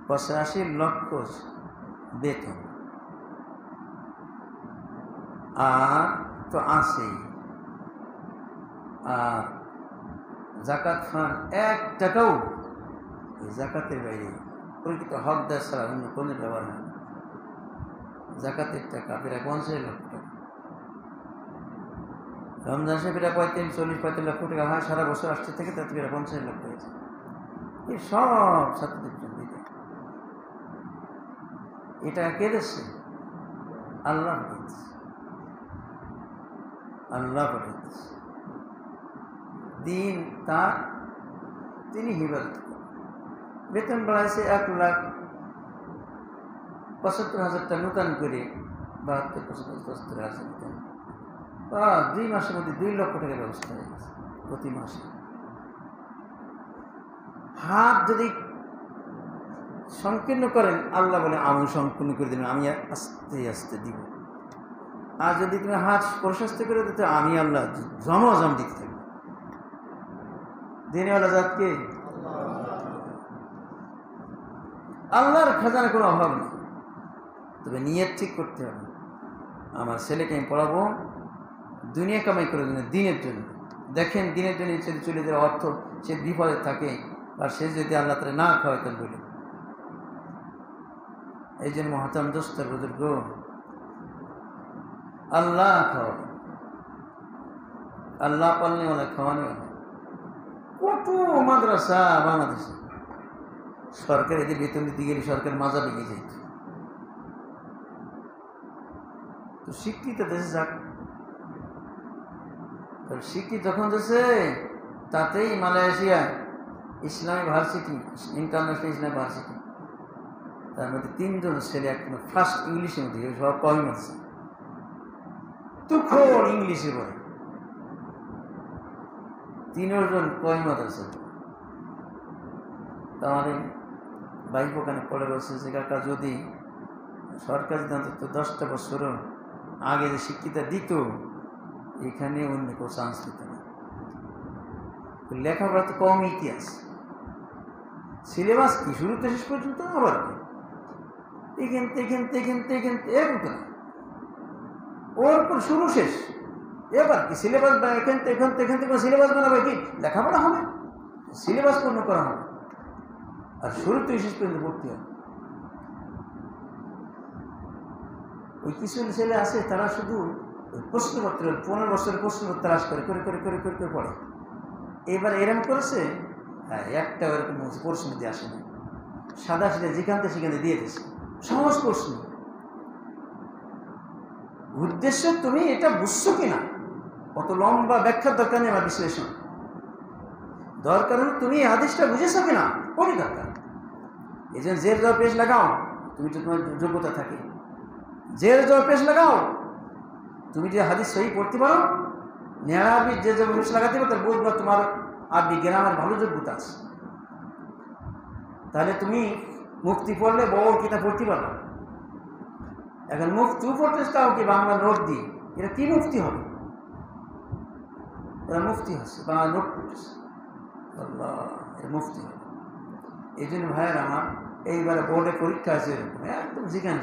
85 লক্ষ বেতন। আর তো আছেই, আর জাকাত ফান্ড 1 টাকাও এই জাকাতের বাইরে প্রকৃত হকদার ছাড়া অন্য কোনো ব্যবহার হয় না। জাকাতের টাকা প্রায় 50 লক্ষ টাকা, রমজান সে প্রায় 40-45 লক্ষ টাকা হয়, সারা বছর আসতে থেকে তাতে প্রায় 50 লক্ষ হয়েছে। এই সব ছাত্রদের জন্য দিতে, এটা কে দিচ্ছে? আল্লাহ দিচ্ছে, আল্লাহ দিচ্ছে। দিন তার, তিনি হিফাজত করেন। বেতন বাড়াইছে 1,75,000 টাকা নতুন করে, 72-75,000 বেতন, 2 মাসের মধ্যে 2 লক্ষ টাকার ব্যবস্থা হয়ে গেছে প্রতি মাসে। হাত যদি সংকীর্ণ করেন, আল্লাহ বলে আমি সংকীর্ণ করে দিবেন, আমি আস্তে আস্তে দিব। আর যদি তুমি হাত প্রশস্ত করে দিতে, আমি আল্লাহ জমজম দিতে থাকবো। দিনেওয়ালা জাতকে আল্লাহর খাজানা কোনো অভাব নেই, তবে নিয়ত ঠিক করতে হবে। আমার ছেলেকে আমি পড়াবো দুনিয়া কামাই করে জন্য, দিনের জন্য। দেখেন দিনের জন্য যদি চলে যাওয়ার অর্থ সে বিপদে থাকে, আর সে যদি আল্লাহ তারা না খাওয়ায় তার বলে। এই জন্য মহাতাম দোস্তার বুজুর্গ, আল্লাহ খাওয়াবে, আল্লাহ পালনে ওলা খাওয়ানো। কত মাদ্রাসা বাংলাদেশে সরকার এদের বেতন দিতে গেলে সরকার মাজা ভেঙে যেত। তো শিক্ষিত দেশে যাক, শিক্ষিত যখন দেশে, তাতেই Malaysia Islamic varsity, international Islamic varsity, তার মধ্যে 3 জন ছেলে এখন ফার্স্ট ইংলিশের মধ্যে, সব কমই আছে, তুখোড় ইংলিশে পড়ে। 3 জন কয়মত আছে। তাহলে বাইক ওখানে পড়ে বলছে যে, কাকা যদি সরকার যদি 10টা বছর আগে যে শিক্ষিতা দিত, এখানে অন্য কেউ চান্স দিত না। লেখাপড়া তো কম, ইতিহাস সিলেবাস কি শুরুতে শেষ পর্যন্ত, আবার এরকম না, ওর পর শুরু শেষ, এবার কি সিলেবাস এখান থেকে সিলেবাস বানাবে, কি লেখাপড়া হবে, সিলেবাস পূর্ণ করা হবে, আর শুরুতে শেষ পর্যন্ত ভর্তি হবে। ওই কিছু ছেলে আছে, তারা শুধু প্রশ্নপত্র 15 বছরের প্রশ্নপত্র তালাশ করে করে করে করে করে করে পড়ে। এবার এরকম করেছে, হ্যাঁ একটা ওরকম প্রশ্ন দিয়ে আসে না, সাদা সাদা যেখানতে সেখানে দিয়ে দিয়েছে, সহজ প্রশ্ন। উদ্দেশ্য তুমি এটা বুঝছো কিনা, অত লম্বা ব্যাখ্যার দরকার নেই, আমার বিশ্লেষণ দরকার হলে তুমি এই আদেশটা বুঝেছো কিনা, পরে দরকার। এই জন্য জের জবাব পেশ লাগাও, তুমি তো তোমার যোগ্যতা থাকে, জের জবাব পেশ লাগাও, তুমি যে হাদিস সহি পড়তে পারো, নেড়া আরবি যে যে মানুষ লাগাতে পারো, তার বুঝবা তোমার আরবি গ্রামের ভালো যোগ্যতা আছে। তাহলে তুমি মুফতি পড়লে বড় কিতাব পড়তে পারবে। এখন মুফতি পড়তে চাও কি বাংলা নোট দিয়ে, এটা কি মুফতি হবে? এরা মুফতি হচ্ছে, বাংলা নোট পড়তেছে, আল্লাহ, এটা মুফতি হবে। এই জন্য ভাইয়ের আমার এইবারে বোর্ডে পরীক্ষা আছে, এরকম একদম জিজ্ঞান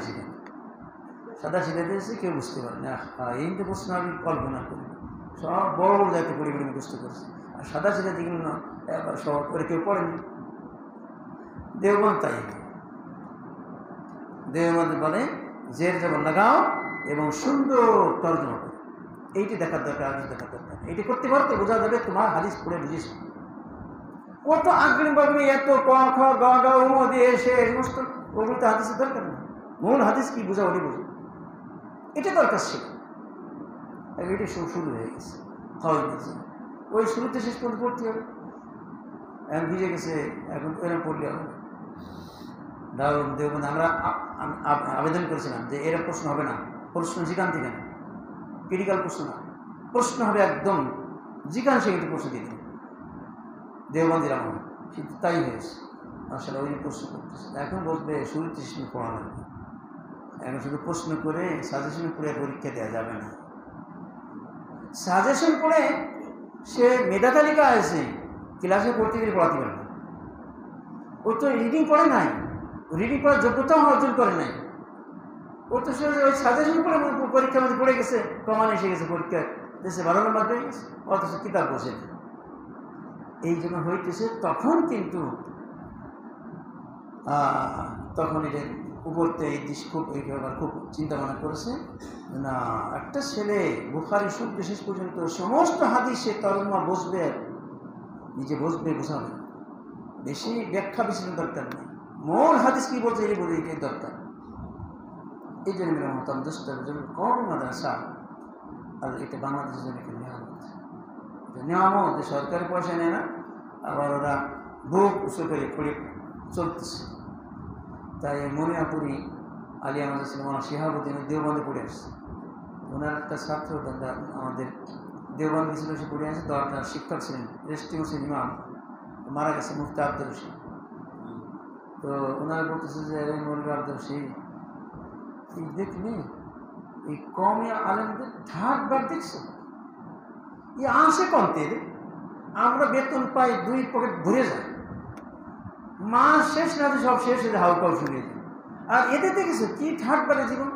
সাদা সিধা দিয়েছে, কেউ বুঝতে পারে না। এই তো প্রশ্ন আমি কল্পনা করি, সব বড় বড় জাতীয় পরিবারে মুখস্থ করছে, আর সাদা সিধা দিকে না একবার সব করে কেউ পড়েনি। দেওবন্দ তাই, দেওবন্দ বলে জের জবর লাগাও এবং সুন্দর তর্জমা করো। এইটি দেখার দরকার, আর দেখার দরকার। এইটি করতে পারতে বোঝা যাবে তোমার হাদিস পড়ে বুঝিস। কত আগ্রিম বাগ্রি এত ক খ গ গ উম দিয়ে এসে সমস্ত ওগুলো তো হাদিসের দরকার নেই। মূল হাদিস কি বোঝা ওটি বুঝো, এটা দরকার ছিল। এটি শুরু হয়ে গেছে, ওই শুরুতে শেষ পর্যন্ত পড়তে হবে। এখন ভিজে গেছে, এখন এরকম পড়লে হবে না। দারুণ দেওবন্দ আমরা আবেদন করেছিলাম যে এরকম প্রশ্ন হবে না, প্রশ্ন জিজ্ঞান থেকে না, ক্রিটিক্যাল প্রশ্ন না, প্রশ্ন হবে একদম জিজ্ঞান সে কিন্তু প্রশ্ন দিয়ে দিন দেওবন্দির আমার, কিন্তু তাই হয়েছে। আসলে ওই প্রশ্ন করতেছে, এখন বলবে শুরুতে পড়া লাগবে। এখন শুধু প্রশ্ন করে সাজেশন পড়ে পরীক্ষা দেওয়া যাবে না। সাজেশন পড়ে সে মেধা তালিকা আছে, ক্লাসে পড়তে গেলে পড়াতে পারে না। ও তো রিডিং পড়ে নাই, রিডিং পড়ার যোগ্যতাও অর্জন করে নাই। ও তো ওই সাজেশন পড়ে পরীক্ষার মধ্যে পড়ে গেছে, কমান এসে গেছে, পরীক্ষা দেশে 12 নম্বর পেয়ে গেছে, অথচ কিতাব বসে। এই জন্য হইতেছে তখন, কিন্তু তখন এটা উপরতে এই দিশ খুব এইভাবে খুব চিন্তা ভাবনা করেছে না, একটা ছেলে বুখারী শুদ্ধ শেষ পর্যন্ত সমস্ত হাদিসে তর্জমা বসবে, নিজে বসবে, বোঝাবে, বেশি ব্যাখ্যা বিশ্লেষণ দরকার নেই, মূল হাদিস কি বলছে এই বলে এটাই দরকার। এই জন্য মেরা মতাম দোস্ত কম মাদ্রাসা, আর এটা বাংলাদেশের জন্য একটা নিয়ামত, নিয়ামত যে সরকারি পয়সা নেয় না, আবার ওরা বুক উঁচু করে পড়ে চলতেছে। তাই মনিয়াপুরি আলিয়া মাদ্রাসা মৌলানা শিহাবুদ্দিন দেওবন্দে পড়ে আসছে। ওনার একটা ছাত্র দাদা আমাদের দেওবন্দ ছিল, সে পড়ে আসছে, দরকার শিক্ষক ছিলেন, রেস্টি হোসেন ইমাম, মারা গেছে, মুফতি আব্দুর রশিদ। তো ওনারা বলতেছে যে মৌলভী আব্দুর রশিদ এই দেখলি এই কমে আলেমদের ঢাক বাদ দেখছো, ই আসে কমতে, আমরা বেতন পাই 2 পকেট ভরে যায়, মাস শেষ না সব শেষ হয়ে যায়, হাউকাউ শুরু হয়ে যায়। আর এদের দেখেছো কি ঠাট বাড়ে জীবন।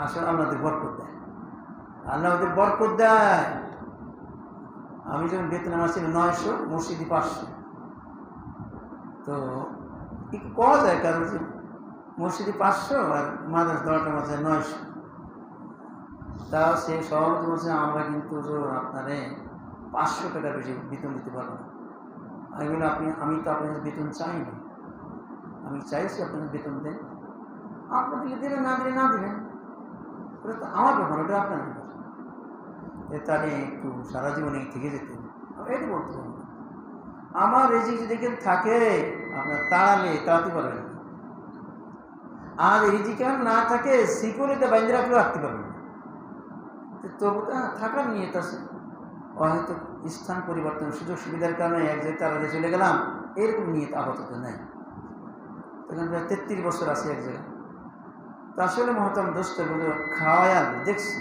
আসলে আল্লাহদের বরকত দেয়, আল্লাহ ওদের বরকত দেয়। আমি যখন বেতন আমার ছিল 900, মসজিদে 500, তো একটু কওয়া যায়, কারণ যে মসজিদে 500 আর মাদ্রাসা 10টা মাসে 900, তাও সে সভাপতি বলছে আমরা কিন্তু আপনারে 500 টাকা বেশি বেতন দিতে পারবো না। আমি বলি আমি তো আপনাদের বেতন চাইনি, আমি চাইছি আপনাদের বেতন দেন, আপনি দিলে দেবেন, না দিলে না দিবেন, ওটা তো আমার ব্যাপার, ওটা আপনার ব্যাপার। তাহলে একটু সারা জীবনে থেকে যেতে এটি বলতে পারবো না। আমার রেজিক যদি থাকে আপনার তাড়াতে পারবেন, আর রিজিকার না থাকে সিকিউরিটি বাইন্দে রাখলেও রাখতে পারবেন না। তবু থাকার নিয়ত আছে, হয়তো স্থান পরিবর্তন সুযোগ সুবিধার কারণে এক জায়গায় তারা চলে গেলাম, এরকম নিয়ত আপাতত নেই। তখন প্রায় 33 বছর আছে এক জায়গায়। তো আসলে মহতারাম দোস্ত খাওয়ায় দেখছি,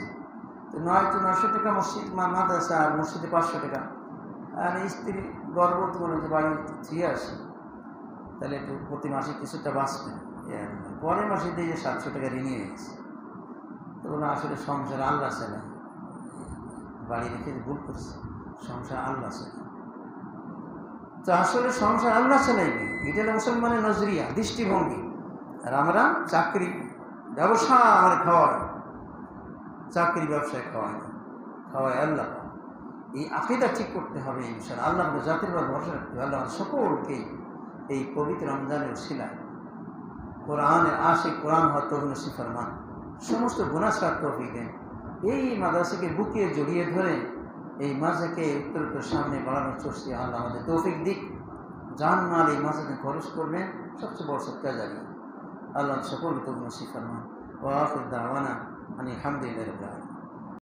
তো 900 টাকা মসজিদ মাদ্রাসা, আর মসজিদে 500 টাকা, আর স্ত্রী গর্ভবতী বলে যে বাড়ি ছুঁয়ে আসে, তাহলে একটু প্রতি মাসে কিছুটা বাঁচবে। পরের মাসে দিয়ে 700 টাকা ঋণ হয়ে গেছে। তো বলে আসলে সংসার আল্লাহ ছেলে, বাড়ি রেখে ভুল করছে, সংসার আল্লাহ ছেলে। তো আসলে সংসার আল্লাহ ছেলে, এটা হলো মুসলমানের নজরিয়া, দৃষ্টিভঙ্গি। আর আমরা চাকরি ব্যবসা আমার খাওয়াই, চাকরি ব্যবসায় খাওয়াই না, খাওয়াই আল্লাহ। এই আকীদা ঠিক করতে হবে ইনশাআল্লাহ। আল্লাহ জাতির উপর ভরসা রাখতে হবে। আল্লাহ সকলকে এই পবিত্র রমজানের শিলায় কোরআনের আশিক, কোরআন হওয়ার তৌফিক নসিব ফরমান, সমস্ত গুনাহ ছাড়ার তৌফিক দেন। এই মাদ্রাসাকে বুকে জড়িয়ে ধরে এই মাদ্রাসাকে উত্তর সামনে বাড়ানোর চর্চা আল্লাহ আমাদের তৌফিক দিক। জান মাল এই মাদ্রাসাকে খরচ করবেন, সবচেয়ে বড় সৎকা জারি। আল্লাহ সকলকে তৌফিক নসিব ফরমান। ওয়া আখির দাওয়ানা আনিল হামদুলিল্লাহি রাব্বিল আলামিন।